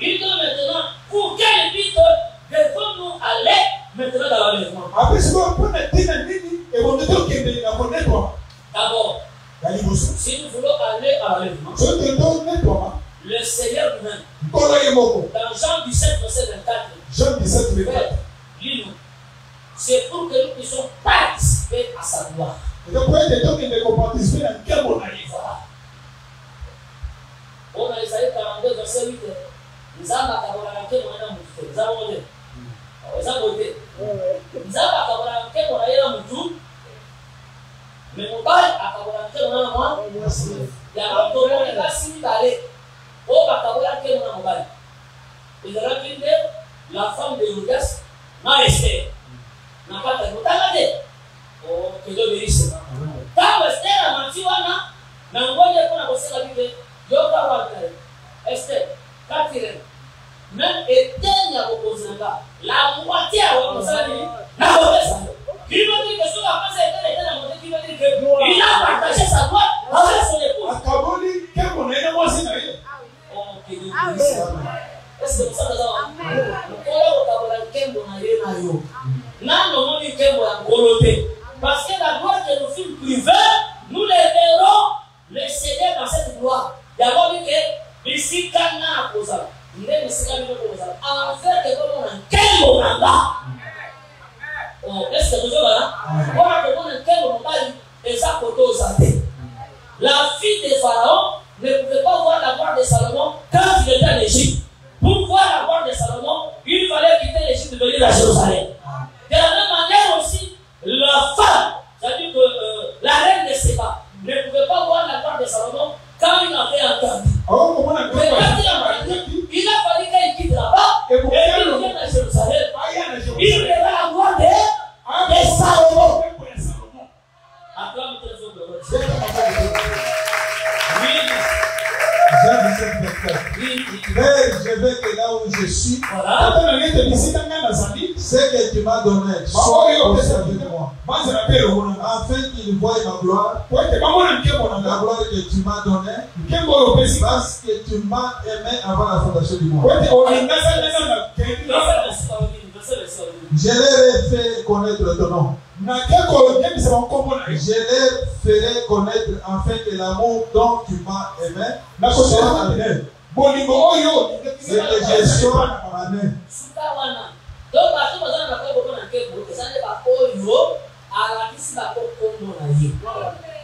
il donne maintenant pour quel but devons-nous aller maintenant dans l'enlèvement. D'abord, si nous voulons aller à l'enlèvement, le Seigneur lui-même, dans Jean 17, verset 24, lis-nous. C'est pour que nous puissions participer à sa gloire. On a Isaïe 42, verset 8. Nous avons la femme de Judas, Esther. Oh, que Dieu bénisse. Quand Esther a menti, Esther, même éteigne la moitié à il veut dire que sur la face il veut dire qu'il a partagé sa gloire avec son épouse. Oh, que Dieu bénisse. Est-ce que ça parce que la gloire que nous films privés, nous les verrons le Seigneur dans cette gloire. D'abord, dit que ici, quand on a posé, en fait, comme on a quel moment là. Est-ce que vous avez là? On a quel moment là et ça côté aux athées. La fille de Pharaon ne pouvait pas voir la gloire de Salomon quand il était en Égypte. Pour voir la gloire de Salomon, il fallait quitter l'Égypte et venir à Jérusalem. De la même manière aussi, la femme, c'est-à-dire que la reine de Séba, ne pouvait pas voir la gloire de Salomon quand il avait entendu. Mais quand il a entendu, il a fallu qu'il quitte là-bas et qu'il vienne à Jérusalem. Il verra la gloire de Salomon. Acclame très fort le Lord. Je veux que là où je suis, ce que tu m'as donné, soit au sein de moi. Afin qu'il voie ma gloire, la gloire que tu m'as donnée, parce que tu m'as aimé avant la fondation du monde. Je leur ai fait connaître ton nom. Je leur ferai connaître afin que l'amour dont tu m'as aimé soit en eux. C'est que je sois en eux.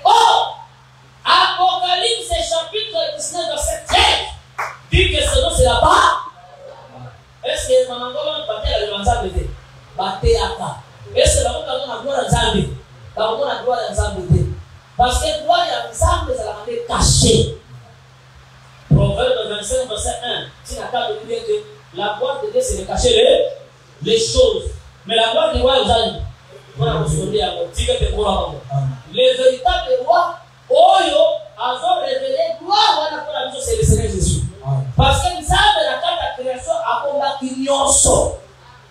Oh! Apocalypse chapitre 19 verset 13 dit que ce nom c'est là-bas. Est-ce que maman comment battre la Nzambe te? Battre aka. Est-ce que la gloire de Nzambe? La gloire de Nzambe te. Parce que gloire de Nzambe ça la rendre cachée. Proverbe 25 verset 1. Si la table dit que la gloire de Dieu c'est de cacher les choses. Mais la gloire de roi Nzambe les véritables rois, ont révélé gloire c'est le Seigneur Jésus. Parce que nous avons la carte de création à combattre Nyonso.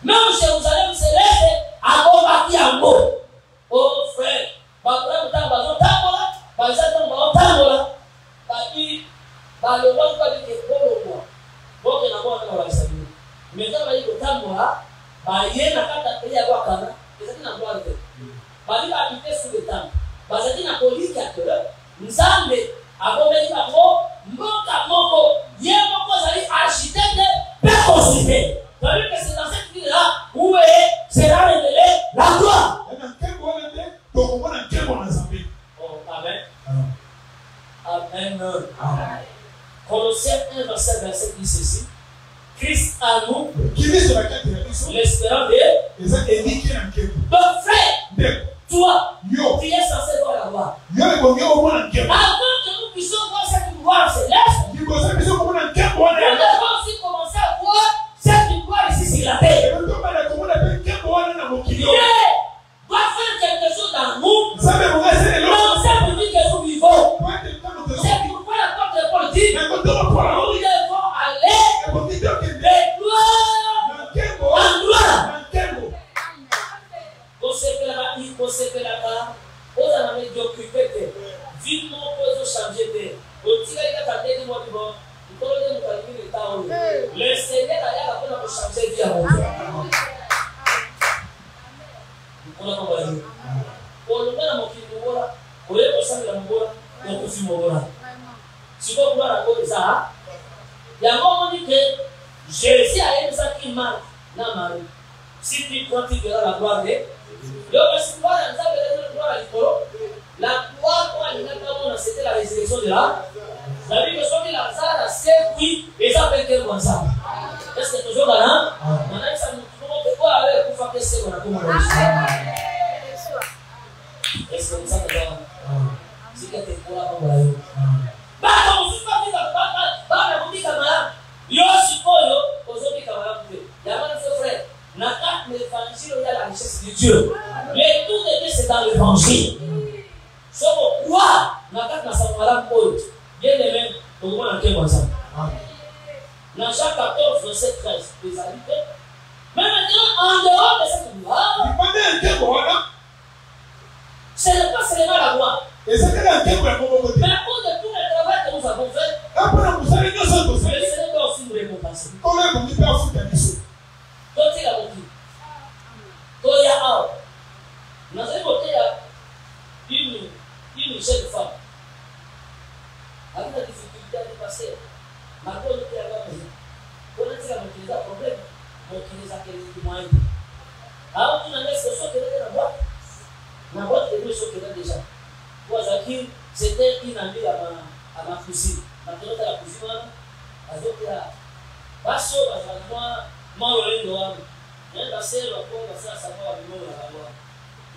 Même Jérusalem céleste a combattu un mot. Oh frère, Nzambe akomeli bango mboka moko ye moko azali architecte pe constructeur. C'est-à-dire que c'est dans cette ville Colossiens 1, verset dit ceci. Christ à nous, l'espérance de ton frère. Toi, tu es censé voir la gloire. Avant que nous puissions voir cette gloire céleste, nous devons aussi commencer à voir cette gloire ici sur la terre. Dieu doit faire quelque chose dans nous. Non, c'est pour dire que nous vivons. C'est pourquoi la porte de Paul dit, nous devons aller de gloire en gloire. Le Seigneur a appris à changer vie à mon Dieu. Jésus a aimé ça qui marque dans Marie. Si tu crois, tu verras la gloire de Dieu. La gloire, c'était la résurrection de la. La Bible dit que Lazare a servi et ça fait quel bon ça. Est-ce que toujours là? Maintenant, ça nous montre quoi avec pour faire que c'est qu'on a comme est-ce que ça te va? Si tu es pour la gloire. Bah, comme si pas dit bah, dit camarade. Yo, suppose, aujourd'hui, camarade, il y a un frère. Dans l'évangile, il y a la richesse de Dieu. Mais tout de Dieu, c'est dans l'évangile. Sauf quoi? Dans bien aimé, au moins, dans Jean 14, verset 13, les habités. Mais maintenant, en dehors de cette gloire, ce n'est pas seulement la gloire. Mais pour de tout le travail que nous avons fait, le Seigneur doit aussi nous récompenser. Donc, il a montré. Donc, il y a nous avons une jeune femme. Avec la difficulté à dépasser. Maintenant, on était à la maison. On a dit à mon qu'il y a un problème. Mon qu'il y a quelques moyens. Alors, on a mis ce que dans la boîte. La boîte est ce que déjà. Moi, Zaki, c'était une amie à ma cousine. Maintenant, on a la cousine. Elle a basso, moi, il y a un passé, le corps, ça, ça va, il y a la gloire.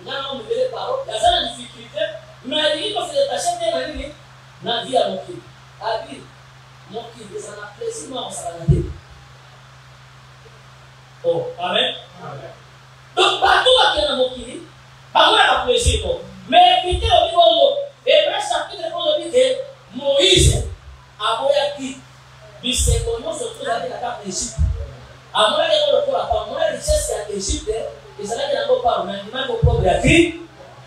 Là, on me met les paroles. Il y a une difficulté. Mais il faut se détacher de la vie à mon kid. À vie, mon kid, ça n'a plaisir, moi, on s'en va la. Oh, amen. Donc, partout où il y a mon kid, partout où il y a plaisir. Mais écoutez, au niveau de Hébreu chapitre 11, dit que Moïse a voyagé. Il s'est connu surtout dans la carte d'Égypte. À moins qu'il y ait le richesse à l'Égypte, et ça n'a pas mais il n'a pas propre à qui.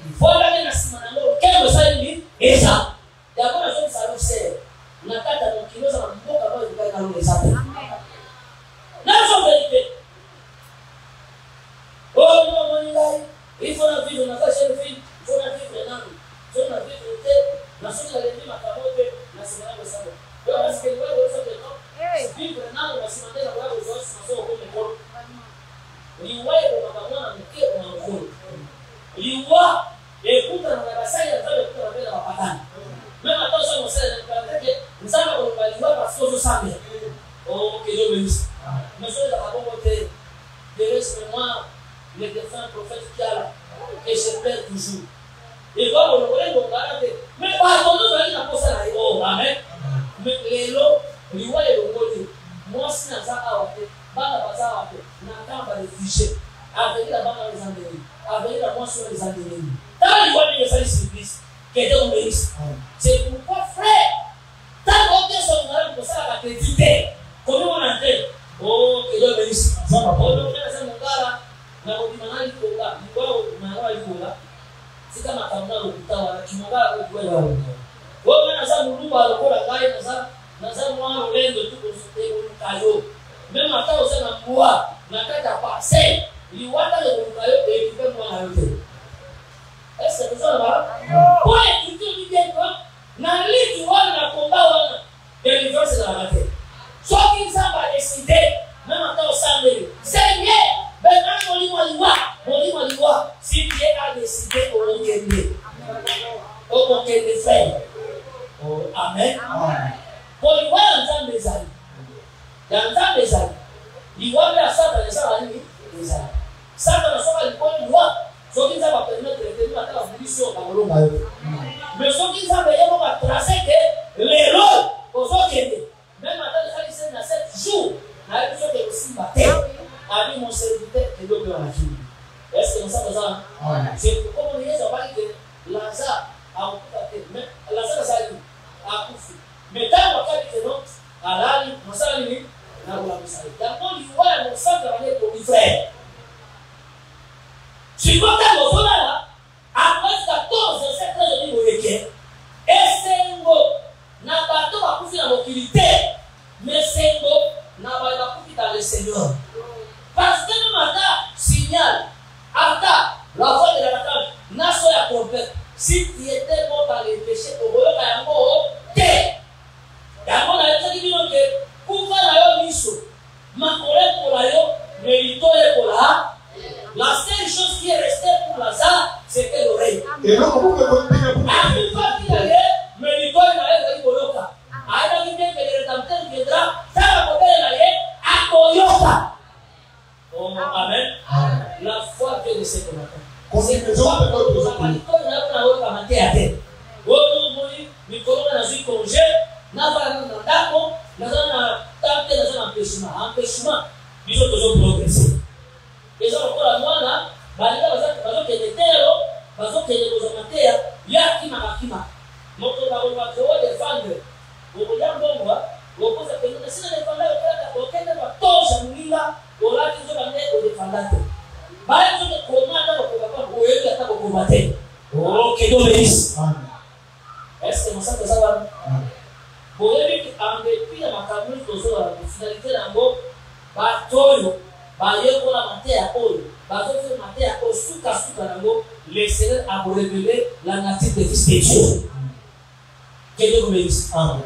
Il faut aller dans la semaine, quel que soit lui, et ça. D'abord, la chose, ça nous sert. On a quatre à nos kilos, ça va beaucoup avant de faire dans les appels. La chose vérité. Oh non, mon ilaï, il faut la vivre, on a pas chez le film, il faut la vivre dans nous. Il faut la vivre, la chose, elle est venue, ma carotte, la semaine de sabbat. Donc, parce que le voit, le fait de temps, vivre dans la semaine, la voix aux autres, ça fait au bout de l'école. Il voit, il va avoir un métier, on a un rôle. Il voit, écoute, on a passé, il y a un dans la patane. Même attention, on sait, nous allons le voir parce que je savais. Oh, que Dieu bénisse. Monsieur, nous avons voté, moi, le défunt prophète qui a là, et je perds toujours. Il va vous le voir, mais pardonnez-nous, il n'a pas ça là. Oh, amen. Mais les lots, il voit les lots, moi, si nous avons voté, bana baza wapi na kamba les fichiers avec la bana les endémiques avec la moisson les endémiques tant il voit les services que Dieu bénisse. C'est pourquoi frère tant que son mari pour ça la crédité comment on entend oh que Dieu bénisse on doit faire ça mon gars na odimana il faut là il voit odimana il faut là c'est comme akamna lokutawa tu manga wewe wewe wewe na za mulumba lokola ngai na za mwa olendo tu consulter kayo. Même quand on s'est en bois, on a qu'à passer. Il y a le caillou et il fait moi la route. Est-ce que ça va? Pour écouter du bien, dans l'île du roi, on a combat, délivrance dans la terre. Soit qu'ils ont décidé, même quand on s'en est, Seigneur, mon livre, si Dieu a décidé, on va gagner. On va gagner faire. Amen. Poliwa ya nzambe ezali. Ya nzambe ezali. Liwa ya Satan ezala nini? Ezali. Satan asoka likoni liwa. Soki nzambe apermettre eteni matala munition bakolonga yo. Mais soki nzambe yemo batrace ke lelo ozokende. Même atali ezali na 7 jours. Na yebi soki ekosimba te. Ami mon serviteur edoki wana kini. Est-ce que nous sommes là? C'est comme on dit, on va dire que Lazare a occupé. Mais Lazare a occupé. Mais dans le cas de l'autre, à l'âge, nous sommes là, nous avons la mission. Dans le cas nous sommes là pour les frères. Si vous avez le volant là, après 14 7 ans de vie, et c'est un mot, n'a pas de ma coupe dans l'occupité, mais c'est un mot, n'a pas de coupe dans le Seigneur. Parce que le matin, signale. Ata, la voix de la table, n'a soya complète. Si tu étais mort dans les péchés, au bout de la mort, t'es. D'abord, la lettre dit que, pour faire la mission, ma collègue pour la yo, mérito pour la seule chose qui est restée pour Lazare, c'était l'oreille. Et donc, vous pouvez continuer pour la mérito pour la a dit bien que le rédempteur viendra, ça va couper la à Toyota. Oh, amen. La foi vient de ce qu'on attend. C'est pour ça que nous avons dit que nous avons commenté à terre. Nous avons dit que nous avons eu congé, nous avons tenté dans un empêchement. Empêchement, nous avons toujours progressé. Les gens ont la loi là, ils ont des terres, ils ont des terres, il y a qui m'a qui m'a. Nous avons défendre. Nous avons dit nous avons si nous défendons aucun ne va tous nous là, on a dit que nous défendons. Baya zote kuonana na kwa wewe hata kukumbate. Oh, kidogo hizi. Est-ce que nous sommes sawa? Pour lui ambepia makamuli tozola finalité nango batoyo bayeko la matea oyo. Bazofe matea o suka nango le Seigneur a révélé la nature de Fils de Dieu. Kidogo hizi. Amen.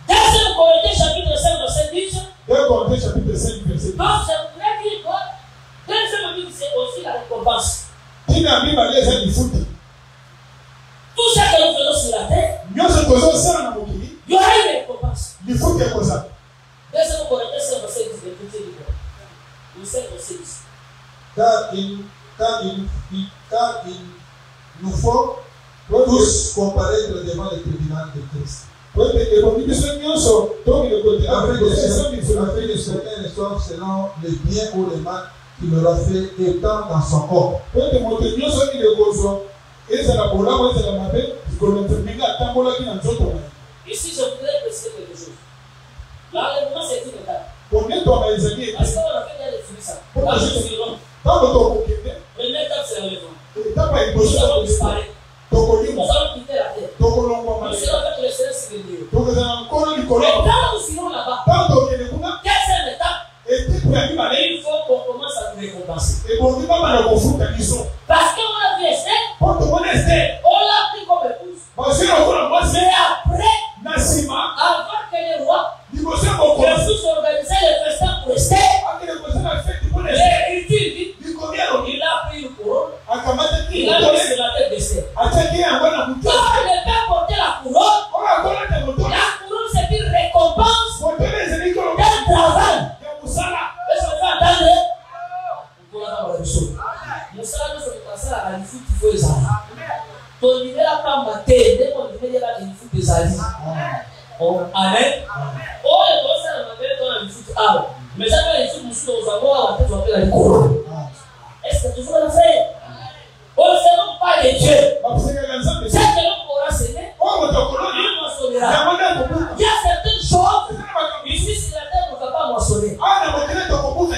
Deuxième Corinthiens chapitre 5 verset 10. 2 Corinthiens chapitre 5 verset 10. Donc c'est vrai qu'il doit. Deuxième Bible, c'est aussi la récompense. Tout ce que nous faisons sur la terre, il y aura une récompense. Deuxième Corinthiens, c'est verset 10. Le 5 verset 10. Car il nous faut tous comparaître devant les tribunaux de Christ. Afin de certains reçoivent selon le bien ou le mal qu'il aura fait étant dans son corps. Ici, je voudrais préciser quelque chose. L'enlèvement, c'est une étape. Est-ce qu'on a fait bien définir ça? Là, je suis long. Première étape, c'est l'enlèvement. Nous allons disparaître. Nous allons quitter la terre. Nous allons avec le Seigneur sur les lieux. Mais quand nous finissons là-bas, quelle est l'étape? Il faut qu'on commence à nous récompenser. Parce qu'on a vu Esther, on l'a pris comme épouse. Mais après, avant que les rois puissent organiser les festins pour Esther, il a pris une couronne, il a mis sur la tête d'Esther. Quand le père portait la couronne, c'est une récompense d'un travail. Est-ce que vous entendez? Musala nous sommes passés à l'ifut qu'il faut les aller. Ton niveau là pas maté, dès qu'on dit là il faut des alliés. Amen. Oh, et toi ça on appelle ton l'ifut ah. Mais ça quand l'ifut nous sommes aux avoir la tête on appelle la couronne. Est-ce que toujours la fait? On ne sait pas les dieux. C'est que l'on pourra s'aimer. Il moissonnera. Il y a certaines choses ici sur la terre on ne va pas moissonner.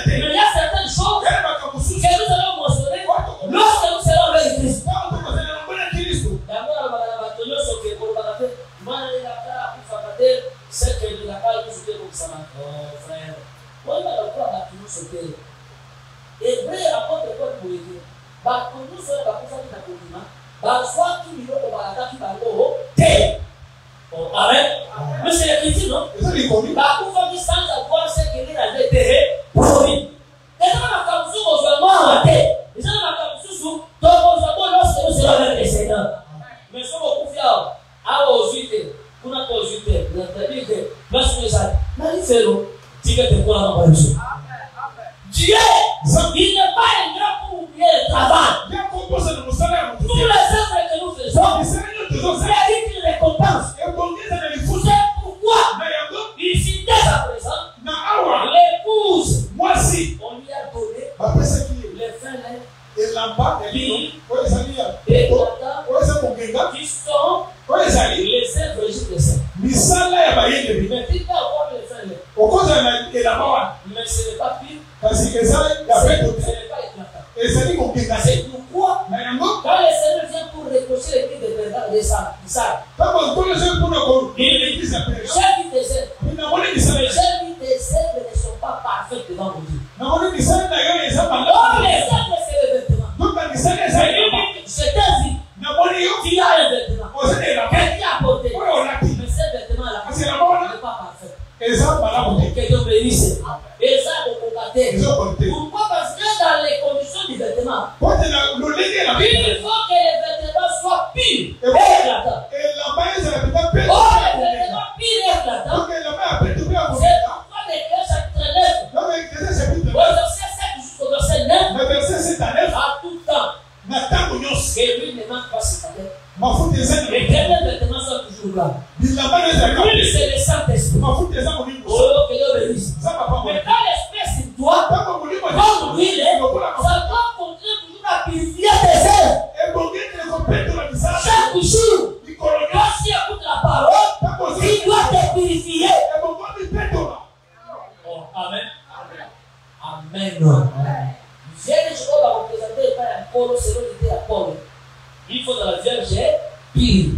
Mais il y a certaines choses que nous allons moissonner lorsque nous serons avec Christ. C'est que nous n'avons pas tout comme ça, frère. Moi, je vais voir nous sauter. Et vrai, apporte quoi pour aider. Bah, pour nous, c'est la personne qui a commis. Bah, soit qui nous a attaqué par le amen. Mais c'est l'écriture, non? Bah, pour faire sans avoir ce qu'il a été promis. Et ça, on a comme ça, on se voit en tête. Et ça, on a comme ça, donc on se voit lorsque nous serons avec le Seigneur. Mais si on a confiance à aux huités, on a aux huités, vous avez dit que Dieu, il n'est pas un grand pour oublier le travail. Tous les œuvres que nous faisons, méritent une récompense. C'est pourquoi, ici dès à présent, l'épouse, on lui a donné les fins et qui sont les œuvres égyptiennes. Mais dites pas encore les fins. Mais ce n'est pas pire. Ce n'est pas éclatant. C'est pourquoi, quand le Seigneur vient pour reprocher les cris de Bernard et Isaac, il dit, j'ai vu tes œuvres. Mais j'ai vu tes œuvres ne sont pas parfaites devant mon Dieu. Donc les œuvres c'est le vêtement. Je t'ai vu. Tu as un vêtement. Quelqu'un a porté. Mais ce vêtement-là n'est pas parfait. Que Dieu bénisse. Et ça, pourquoi? Parce que dans les conditions du vêtement, il faut que les vêtements soient purs et éclatants. Oh, les vêtements purs et éclatants. C'est pourquoi l'Écriture chapitre 9, au verset 7 jusqu'au verset 9, à tout temps, que lui ne manque pas ce matin. Et que les vêtements soient toujours là. Lui, c'est le Saint-Esprit. Oh, que Dieu bénisse. Mais quand l'Esprit c'est toi, comme lui, ça doit continuer toujours à purifier tes œuvres. Chaque jour, quand tu écoutes la parole, il doit te purifier. Oh, amen. Amen. Vierge, on va représenter par un polo selon l'idée à Paul. Il faut dans la Vierge pire.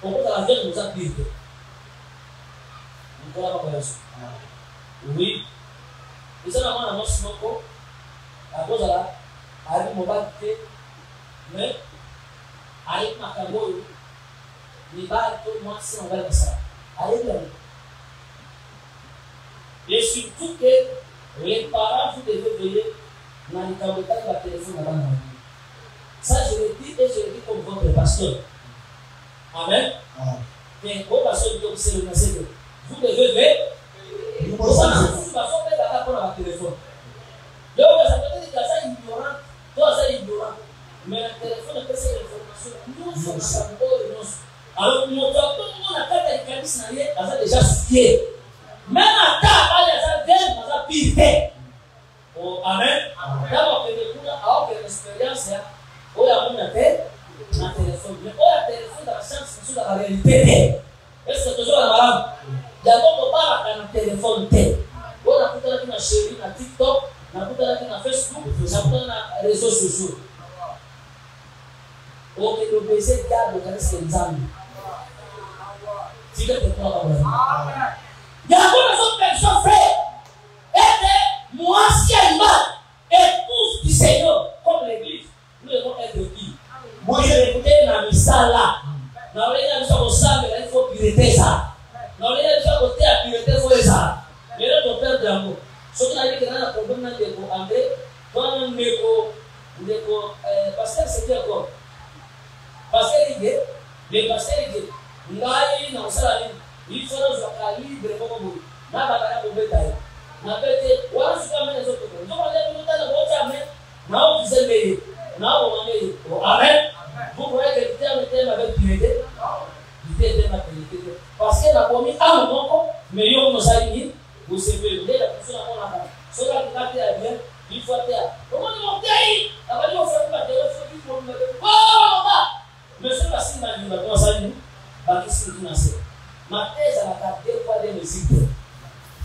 Pourquoi dans la Vierge nous a pire? Oui. Ils ont un annonce à cause de la Ari Mobalite, mais Ari Makaboyo, les balles, tout le monde, si on va le faire. Et surtout que les parents, vous devez veiller dans les caméras de la téléphone avant la vie. Ça, je le dis et je le dis comme votre pasteur. Amen. Mais au pasteur, vous devez veiller. Vous devez téléphone. Donc, ça peut être que ça ignorant, toi, ça ignorant. Mais le téléphone, c'est l'information. Nous sommes alors, nous avons tout le monde à faire des cabines, ça déjà souillé. Même à table, les gens viennent, pire. Oh, amen. D'abord, que les gens ont une expérience, il y a un téléphone. Mais il y a un téléphone dans la science, c'est dans la réalité. Est-ce que c'est toujours la malade? D'abord, on parle dans le téléphone. On a tout à l'heure chérie, dans TikTok, on a tout à l'heure Facebook, on a tout à l'heure dans les réseaux sociaux. Ok, le baiser garde le reste des âmes. Il y a beaucoup de personnes, frère, étaient anciennement épouse du Seigneur, comme l'église. Nous devons être qui? Moi, j'ai écouté la missa là. Dans les gens qui sont au sable, il faut piloter ça. Dans les gens qui sont à côté, à piloter, il faut ça. Mais là, ton père de l'amour. Ce qui a dit que dans le problème de André, quand on est pasteur, c'est quoi? Pasteur, les pasteurs, il faut nous faire libre comme vous. N'a pas de bétail. N'a pas été, voilà ce qu'on met les autres. Nous allons nous donner votre amen. Now vous aimez. Now on est. Amen. Vous voyez que le terme avec piété. Il était ma piété. Parce qu'elle a commis un moment, mais il y a un salut. Vous savez, vous avez la personne à mon amour. Cela qui va faire bien, il faut faire. Comment nous monter? La valeur au fait de la téléphone, il faut me dire. Oh, monsieur Bassi m'a dit, maintenant, salut. Qu'est-ce que tu as fait? Ma thèse à la carte, deux fois des musiques.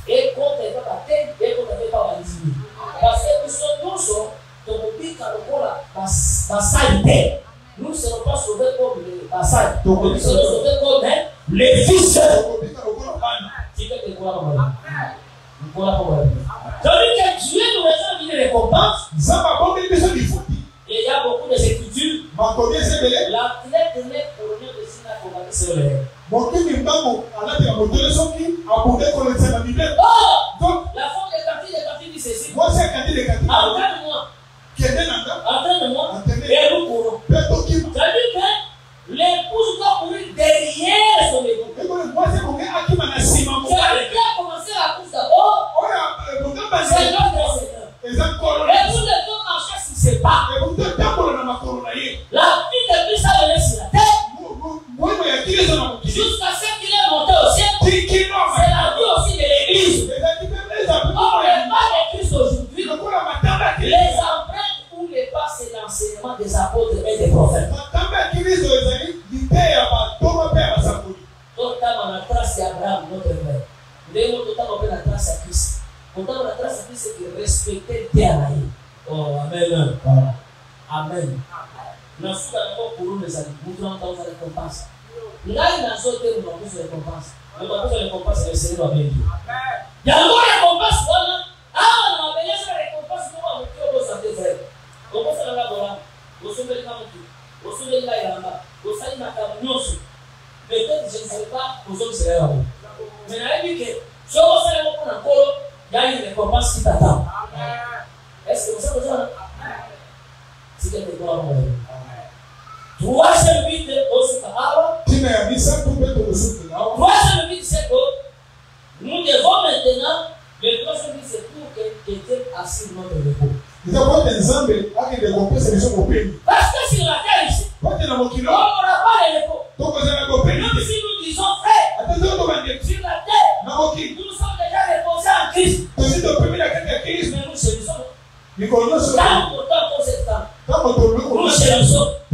Et quand elle va la tête, et quand elle va la dîner. Parce que nous sommes, ton public à la salité. Nous ne serons pas sauvés comme les bassailles. Nous serons sauvés comme les fils. Tu veux te croire en moi. Nous croyons en moi. C'est-à-dire que Dieu nous réserve une récompense. Et il y a beaucoup de écritures. L'athlète n'est colonel de Sina Kobaki sur les. Oh, la forme des captifs dit ceci. Entends-moi. Entends-moi. Et nous courons. C'est-à-dire que l'épouse doit courir derrière son époux. C'est-à-dire que l'église. Or, les pas de Christ aujourd'hui, les empreintes ou les pas, c'est l'enseignement des apôtres et des prophètes. Donc, dans la trace d'Abraham, notre père, nous avons la trace à Christ. Pourtant, la trace à Christ, c'est de respecter Terre. Oh, Amen. Amen. Nous avons pour les amis, nous avons la récompense. Là, il y a un autre terme, nous avons la récompense. Nous avons la récompense, c'est le Seigneur avec Dieu. Il y a une récompense, voilà. Ah, on a bien la récompense, nous avons fait au santé, frère. Comment ça va, voilà? Vous savez, vous savez, là, il y a un bas. Vous savez, il y a un peut-être je ne sais pas aux autres c'est là. Mais on a dit que si on fait le coup encore, il y a une récompense qui t'attend. Est-ce que vous savez ça? C'est quelque chose à voir. Troisième but au Sukahara. Troisième but c'est que nous devons maintenant, le troisième but c'est pour que Dieu assure notre repos. Parce que sur la terre ici, on n'aura pas de repos. Même si nous disons frère, sur la terre, nous sommes déjà reposés en Christ. Mais nous chérissons. Tant pourtant pour cette temps, nous chérissons. Et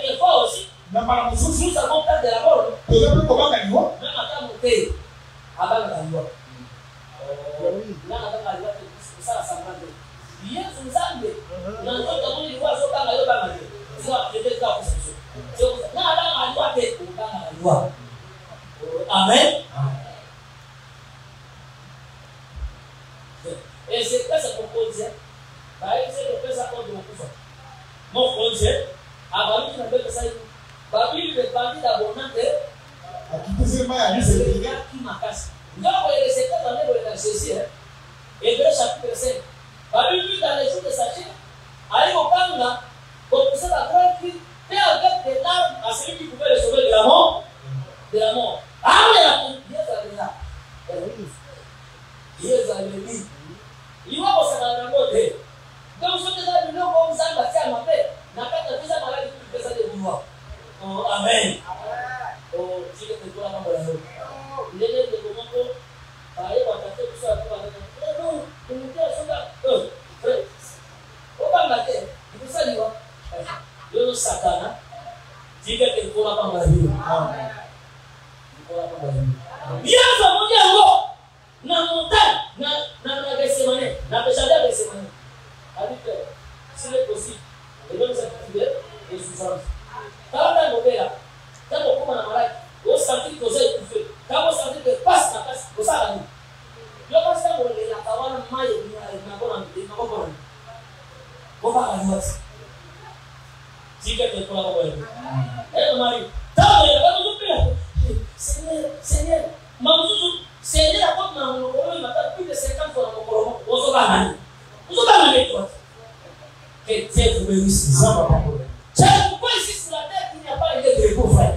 quelquefois aussi, nous avons peur de la mort. Même à temps où tu avant la loi. Là, avant la loi, c'est ça, ça m'a dit. Bien, c'est ça, mais dans le temps où il voit ça, dans la loi, c'est ça, je vais faire ça. Amen. Et c'est quoi ça pour dire? C'est le fait ça pour dire mon projet, avant qu'il n'avait pas ça, il est parti d'abondance. C'est le gars qui m'a cassé. Donc, il est cette année pour les ceci. Hébreu chapitre 5. Bible dans les jours de Sachet, allez au Kanga, pour pousser la grande crise. Et avec des larmes à celui qui pouvait le sauver de la mort. De la mort. Ah, mais Dieu avait là. Dieu avait dit. Il va au Seigneur de côté. Donc, ce que vous avez dit, vous avez bâti à ma paix. N'a pas de visa maladie pour que ça de pouvoir. Oh, Amen. Oh, je vais te dire la main de la route. Il est de comment pour. Allez, on va tenter tout ça. Non, vous mettez à son gars. Frère. Au bas de la terre. Il faut ça, il va. Le Satan, dit que tu pourras pas me dire. Bien, ça m'a dit alors, dans la montagne, dans la Gethsemane, dans le jardin de Gethsemane. A dit que s'il est possible, et donc ça fait des souffrances. Quand on a un là, quand on commence à malade, on sentit que vous avez étouffé. Quand on sentit que passe la passe, vous savez. Le pasteur, on est là, on a un maille, on va à la droite. Si quelqu'un peut avoir un et Marie, Seigneur, Seigneur, apporte ma monocolo, il m'a plus de 50 fois dans mon colombo. Vous avez toi. Que Dieu vous bénisse. C'est pourquoi ici sur la terre, il n'y a pas de repos, frère.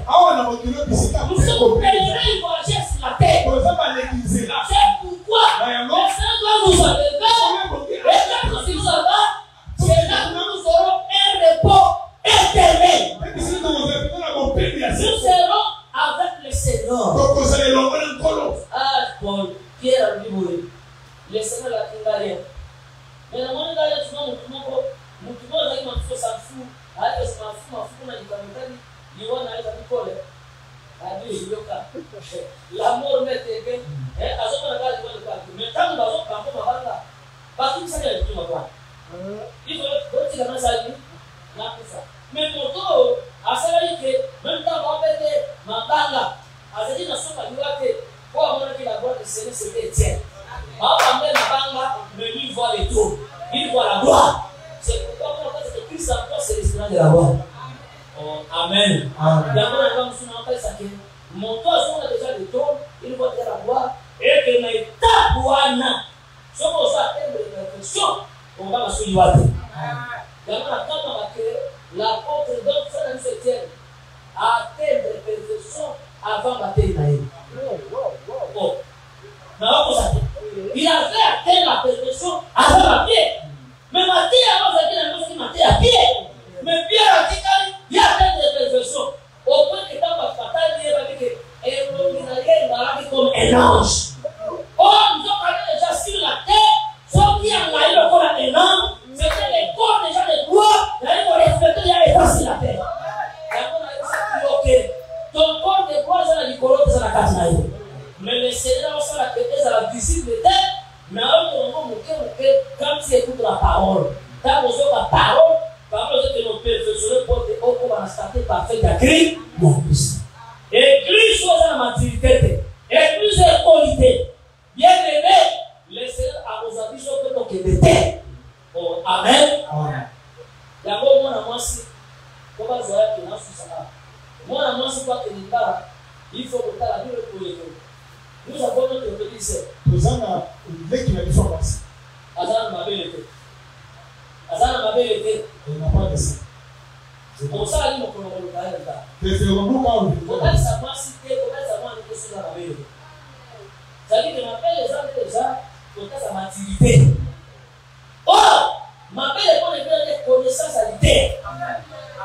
Nous sommes pèlerins voyageurs sur la terre. C'est pourquoi le Seigneur doit nous enlever. Et quand il nous enlève, c'est là que nous aurons un repos éternel. Nous serons avec le Seigneur. Ah, Paul, Pierre a dit, le Seigneur a dit rien. Mais le monde là, tu vois, tu vois, il m'a fait ça fou. Avec ce m'a fou, on a dit, il va aller à l'école. A dit, la mort m'est bien. Et à ce moment-là, il va le calculer. Mais quand nous avons campé ma bande là, parce qu'il s'agit de tout, il faut que tu la ça. Mais pour toi, à ce moment-là, même quand on va péter ma bande là, à ce moment-là, pour avoir la gloire du Seigneur, c'était Étienne. On va mettre ma bande là, mais lui, il voit les trous. Il voit la gloire. C'est pourquoi on dit que Christ en toi, c'est l'espoir de la gloire. Oh, Amen. D'abord, on va nous montrer ça. Mon toit, on a déjà le trône, il voit déjà la gloire. Et que ma étape, ouana, si on va atteindre la perfection, on va la suivre. D'abord, quand on va créer, l'apôtre donc ça dans ce terme, atteindre la perfection avant la terre. Oh. Il avait atteint la perfection avant la pierre. Mais Matthieu avant de Matthieu à pied. Mais Pierre a dit qu'il a atteint la perfection. Au point que dans la bataille, il va dire qu'il est comme un ange. kati na yo. Mais le Seigneur aussi la quête à la visible de terre, mais alors quand tu écoutes la parole, quand vous avez la parole que nous perfectionnons pour que nous constater parfait d'agri, mon fils. Église soit dans la maturité, église est qualité. Bien aimé, le Seigneur a nos habits sur le côté de terre. Oh, amen. Il y a beaucoup de gens qui comment vous voyez que nous sommes là. Moi, je crois que il faut que la Bible pour les nous avons notre obéissance. Nous avons l'équipe de France. Azan m'a bien été. Azan m'a bien été. Il n'a pas de ça. C'est pour ça qu'il m'a connu le carré là. C'est le moment où on a sa massité, on a sa main de choses à la vie. Ça dit que m'appelle les gens déjà pour sa maturité. Oh, m'appelle pour les connaissances à l'idée.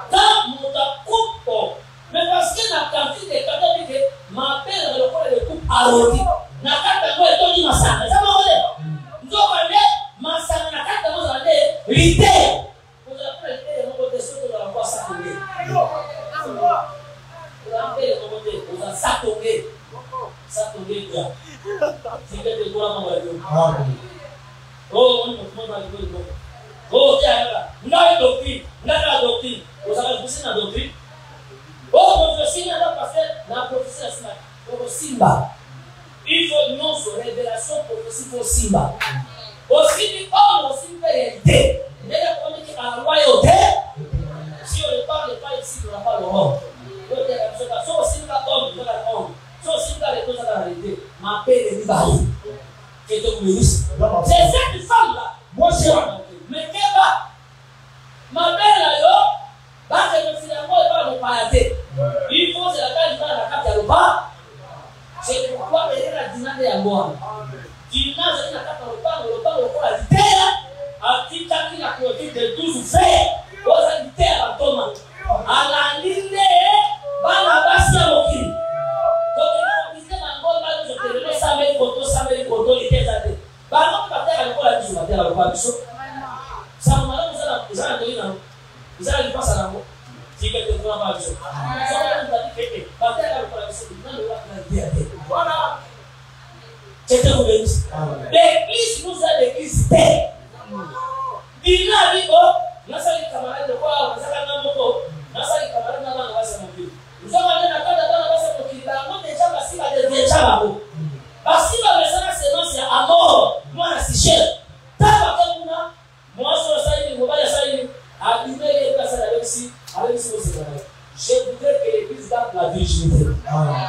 Quand mon coupe, mais parce que la quantité de cadeaux que m'appelle le corps de coupe arrondie. Na kata kwa toni masanga. Ça va aller. Nous allons masanga na kata nous allons l'idée. Vous appelez mon côté sur la voie ça tomber. Vous appelez mon côté, vous allez ça tomber. Ça tomber là. Si vous êtes de quoi mon radio. Oh, on va le voir. Oh, tiens là. Nous avons doctrine, nous avons la doctrine. Vous avez poussé la doctrine. Oh, prophétie n'a pas fait la prophétie la semaine. Pour Simba. Il faut non sur révélation prophétie pour Simba. Aussi du homme, aussi une réalité. Mais la première qui a la royauté. Si on ne parle pas ici, on n'a pas le roi. Donc il y a la chose. Aussi une homme, il y a la homme. Si aussi une les choses à la réalité. Ma paix est libérée. Que Dieu vous bénisse. C'est cette femme-là. Moi, je suis. Mais qu'elle va. Ma paix là, parce que finalement, il va nous parler. Il faut que la carte de la carte de l'Oba. C'est pourquoi il y a la dynamique à moi. Dynamique à la carte de l'Oba, l'Oba, la terre, a dit qu'il a clôturé de 12 faits. Vous avez dit terre à Thomas. À la ligne, à la base de l'Oki. Donc, il a dit que je te remets 100 000 photos, 100 000 photos, il était à terre. Par exemple, la terre à l'Oba, la biso, la terre à l'Oba, la biso. Ça, vous avez dit, vous avez dit, ça, si quelqu'un ne va pas le faire, voilà. L'église nous a l'église paix. Il a dit, oh, nous sommes les camarades de quoi, nous sommes les motos, nous sommes les camarades de la Bassamokil. Nous sommes allés dans la Bassamokil, dans le déjà, parce qu'il va devenir Chababo. Parce qu'il va laisser la séance à mort, moi, la Sichelle. Moi, je suis abîmer les places avec si je voudrais que l'église garde la virginité.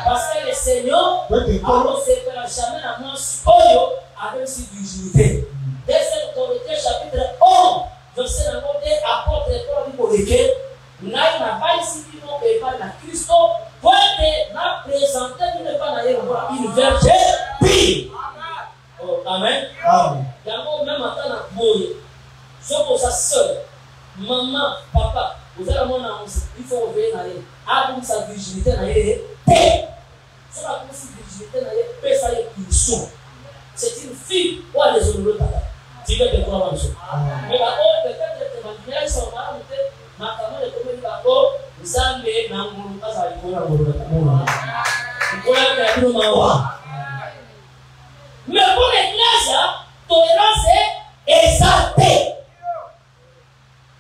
Parce que le Seigneur ne séparera jamais la main avec si virginité. Deuxième Corinthiens chapitre 11, verset 9, apôtre pour lequel nous n'avons pas ici qui n'ont pas dans Christ, pour être présenté une vierge pure. Amen. D'abord, même en temps de mourir, sauf pour sa soeur. Maman, papa, vous avez mon annonce, il faut revenir à elle. Ah, comme sa virginité n'a pas sur la virginité n'a pas ça punition. C'est une fille ou à des honorer papa. Tu veux te croire en ça. Mais par contre, peut-être que tu vas son mari, ma camarade est comme une bako, vous avez un amour, pas à l'école à l'école. Vous mais pour l'église, tolérance est exaltée.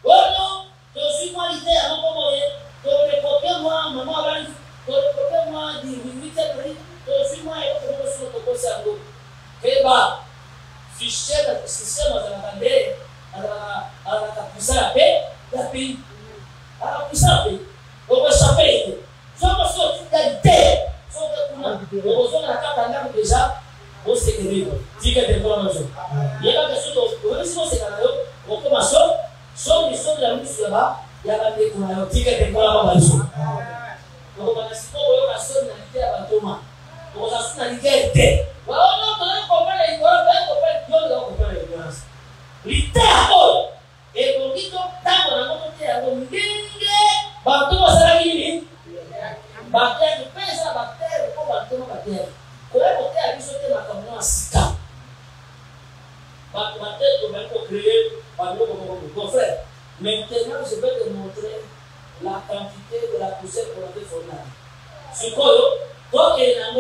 Oh non, je suis qualité à mon moyen. Je vais copier moi, maman, je vais copier moi, je suis moi, et je suis le copier à l'eau. Et bah, fichier, système, on a attendé, on a poussé la paix, la paix, on a poussé la paix. On va échapper. Je me suis qualité. Je besoin de la carte en arme déjà, on s'est guéri. Dis que tu es pour la maison. Il y a des choses, on va essayer de se faire, on commence. Soit ils sont de la mise là-bas, il y a la découverte, il y a des gens qui sont là. Donc, on a dit que la nationalité à Thomas. Donc, la nationalité était. On comprend les violence. L'idée à eux. Et pour qui donc, tant qu'on a monté à l'homme, Bantou, ça a dit, bactère, tu pèses la bactère, pour Bantou, bactère. Pour la bactère, elle sauter ma caméra à Sika. Bactère, tu vas créer. Mon frère, maintenant je vais te montrer la quantité de la poussière qu'on a fait formée. Ce qu'on donc il y a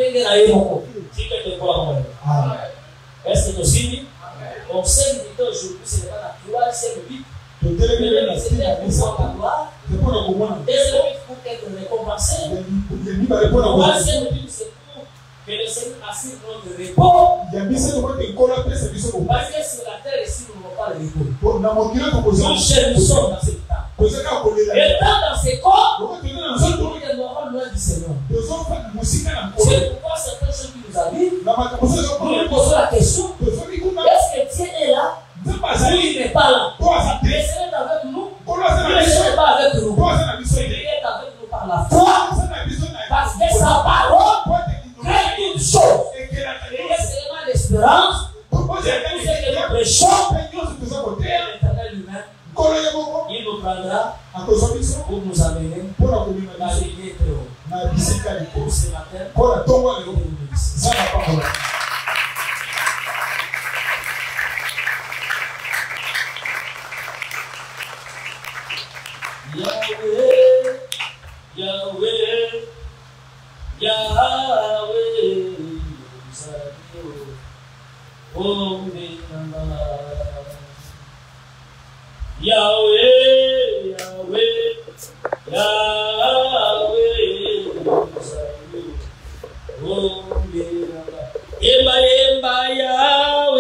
ndenge na ye moko. Tika te kwa mwana. Est-ce que tu signes? Donc, c'est une vidéo aujourd'hui, c'est pas la gloire, c'est le but. C'était pour la gloire. Deuxième but pour être récompensé. Troisième but, c'est pour que le Seigneur assure notre repos. Parce que sur la terre ici, nous n'avons pas le repos. Nous chérissons dans cet temps. Étant dans ces corps, nous demeurons loin du Seigneur. C'est pourquoi certaines choses qui nous arrivent, nous nous posons la question, est-ce que Dieu est là? Oui, il n'est pas là. Le Seigneur est avec nous. Le Seigneur n'est pas avec nous. Il est avec nous par la foi. Parce que sa parole crée toutes choses. Et c'est seulement l'espérance. Tout ce que nous prêchons, l'Éternel lui-même, il nous prendra pour nous amener dans les lieux très hauts. Pour ce matin, Yahweh, Yahweh, Yahweh, Yahweh, Yahweh, Yemba, Yemba, Yahweh,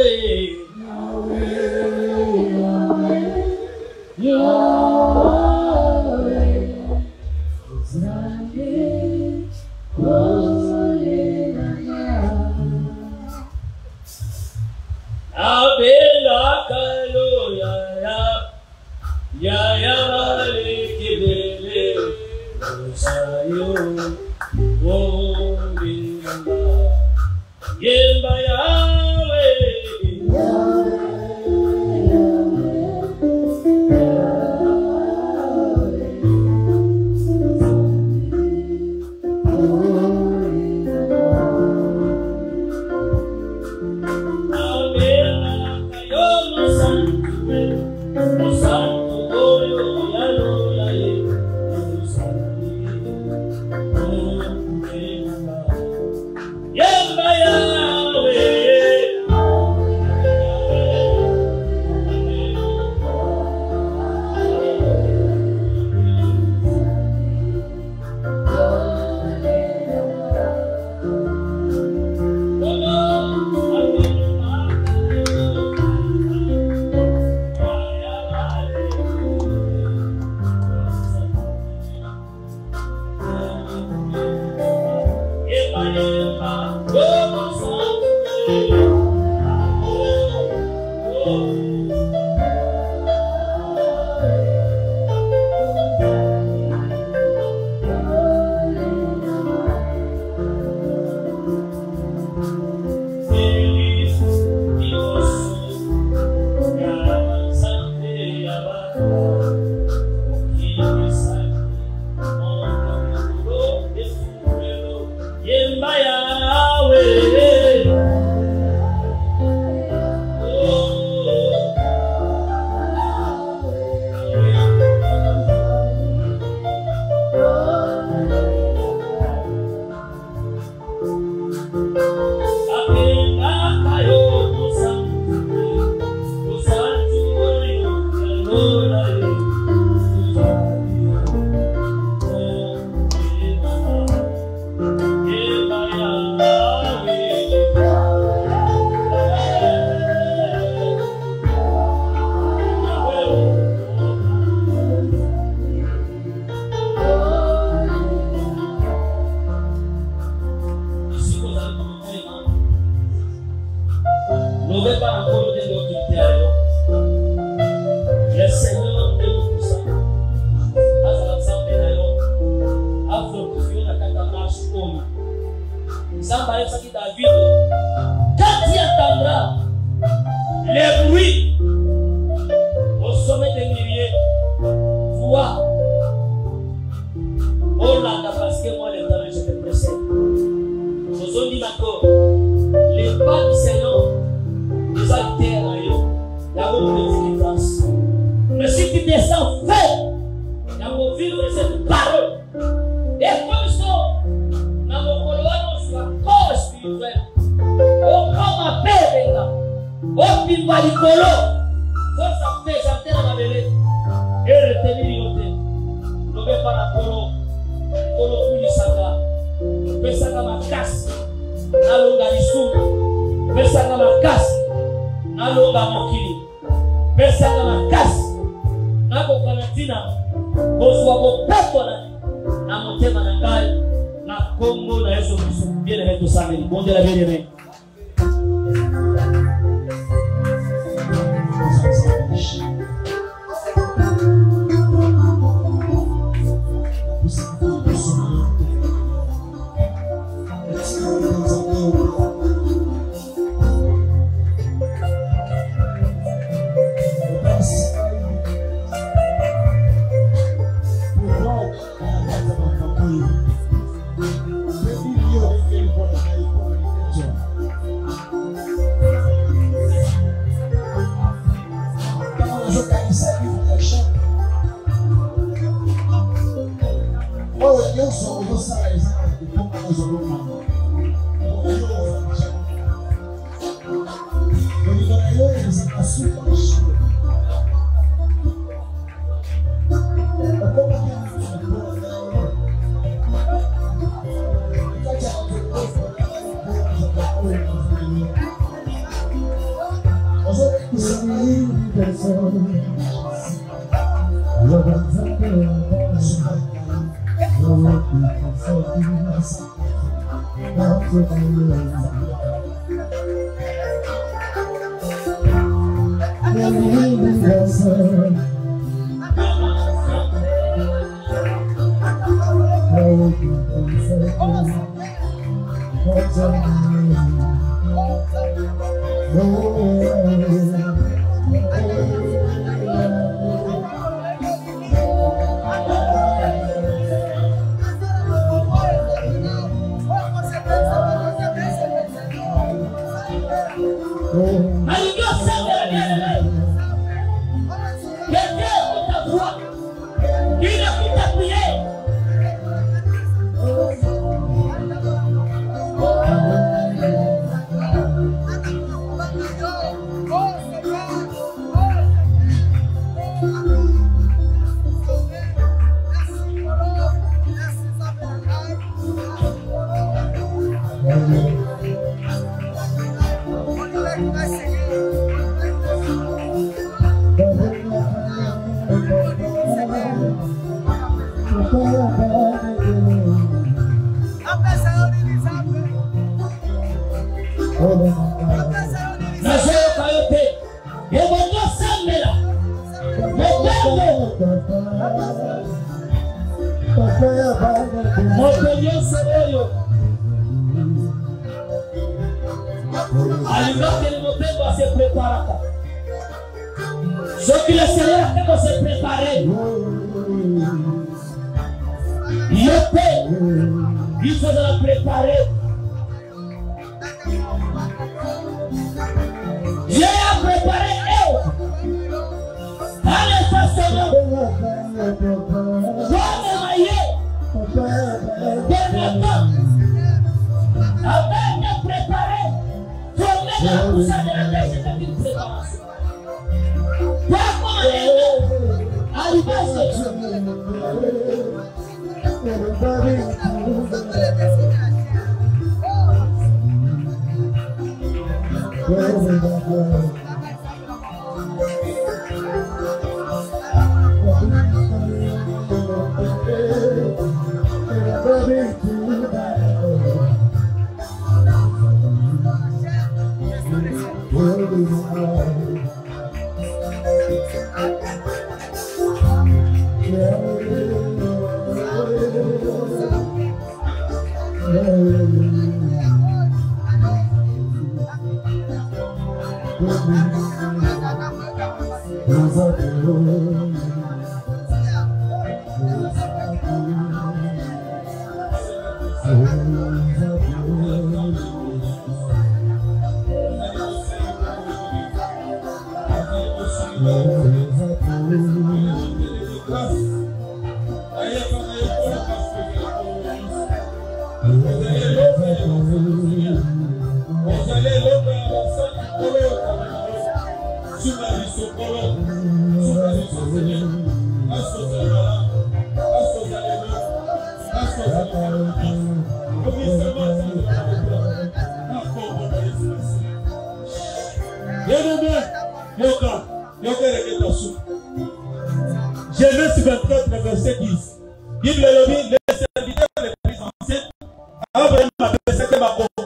vivre cette parole. Et comme ça, dans mon couloir, on se raccorde. Israël. Oh, comme un père, oh, pimba likolo. Faut chanter, chanter dans la belée. Et retenir l'hôtel. N'obé pas la colo. Colo plus du sanga. Pesanga ma casse. Nalonga lisumu. Pesanga ma casse. Nalonga mokili. Pesanga ma casse. Nako kanatina. Bozwa bopepo na motema na ngai. Na Congo na Yesu Kristo. Bien aimé tout ça, mais bon Dieu l'a bien aimé. Ce que le Seigneur fait pour se préparer. Il faut se préparer. Dieu a préparé eux. Allez, Seigneur. Toi, le maillot. Avec te préparer. Formez la poussée de la terre, c'est une préparation.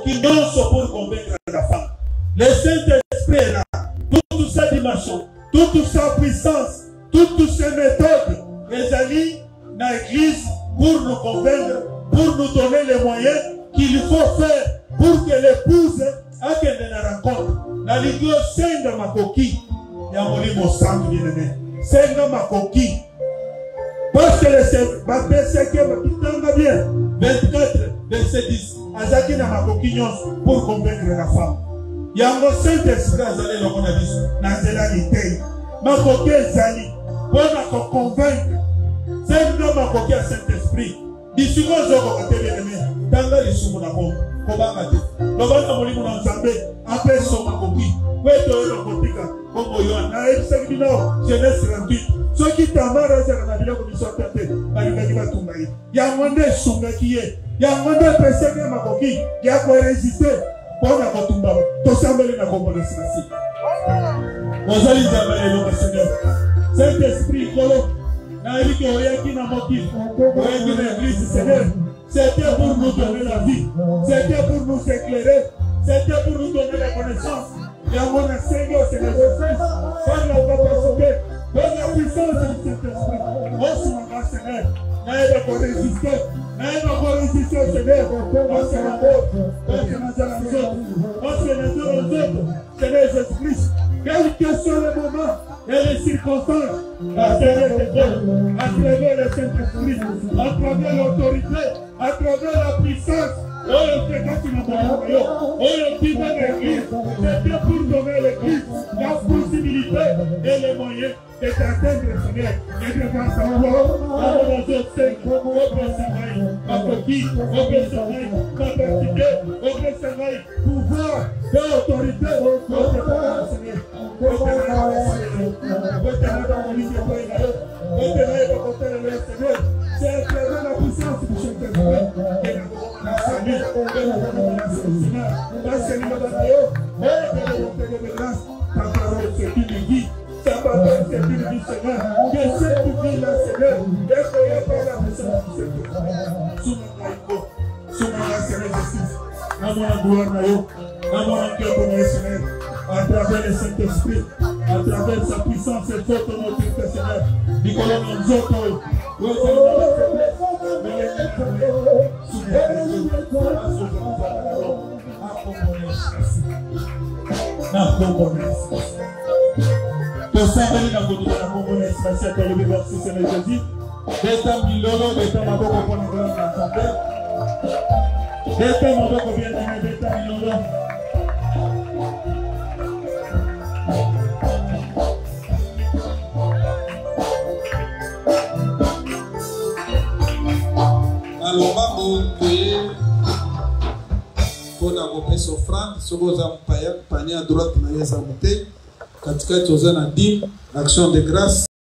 makoki nyonso pour convaincre la femme. Le Saint-Esprit est là. Toute sa dimension, toute sa puissance, toutes ces méthodes, les alliés dans l'église pour nous convaincre, pour nous donner les moyens qu'il faut faire pour que l'épouse ait une rencontre. La ligue senga makoki, ya molimo santo bien-aimé. Senga makoki. Parce que le baptême qui bien, 24, verset 10, Azaki na makoki nyonso pour convaincre la femme. Yango Saint-Esprit azali longo na biso na nzela litei. Makoki ezali pour convaincre. Senga makoki ya Saint-Esprit. Bisiko zoko kote bien-aimé. Tanga lisumu na mo. Kobanga te. Lobana molimo na Nzambe apeso makoki. Weto yo kotika komo yo na ebisaki bino Genèse 38. Soki tamara ezaka na biloko biso tate balingaki batumba ye. Yango nde esungaki ye. Yango nde pesaki ye makoki ya koresiste mpona kotumba tosambeli na kombo na sinasi. Ozali Nzambe lelo Seigneur. Saint-Esprit kolo na eliki oyaki na motif oyaki na église Seigneur. C'était pour nous donner la vie. C'était pour nous éclairer. C'était pour nous donner la connaissance. Et à mon Seigneur, c'est le Jésus. Par la capacité, par la puissance du Saint-Esprit. On se rend Seigneur. N'aide pas résister. N'aide pas résister, Seigneur. On se rend. On se rend aux autres. On se rend aux autres. Seigneur Jésus-Christ. Quels que soient les moments et les circonstances, à travers les Dieu, à travers le Saint-Esprit, à travers l'autorité, à travers la puissance, c'était pour donner l'église la possibilité et les moyens de t'atteindre le Seigneur et de voir sa gloire avant les autres cinq, au Saint-Esprit, ma coquille, au Saint-Esprit, ma personnalité, au Saint-Esprit, pouvoir et autorité, au Saint-Esprit. C'est à travers la puissance du Saint-Esprit que nous avons la salut, que nous avons la Seigneur. Parce que nous avons la grâce, ta parole c'est une vie, ta parole c'est une vie, Seigneur. Que cette vie-là, Seigneur, est créée par la puissance du Saint-Esprit. Soumana Seigneur Jésus, à mon gloire, à mon cœur pour le Seigneur, à travers le Saint-Esprit, à travers sa puissance et forte notre Seigneur. Nicolas Nzoto, Pona kopesa offrande soko za mpaya pania droite na yesa mute katikati ozana dim action de grâce.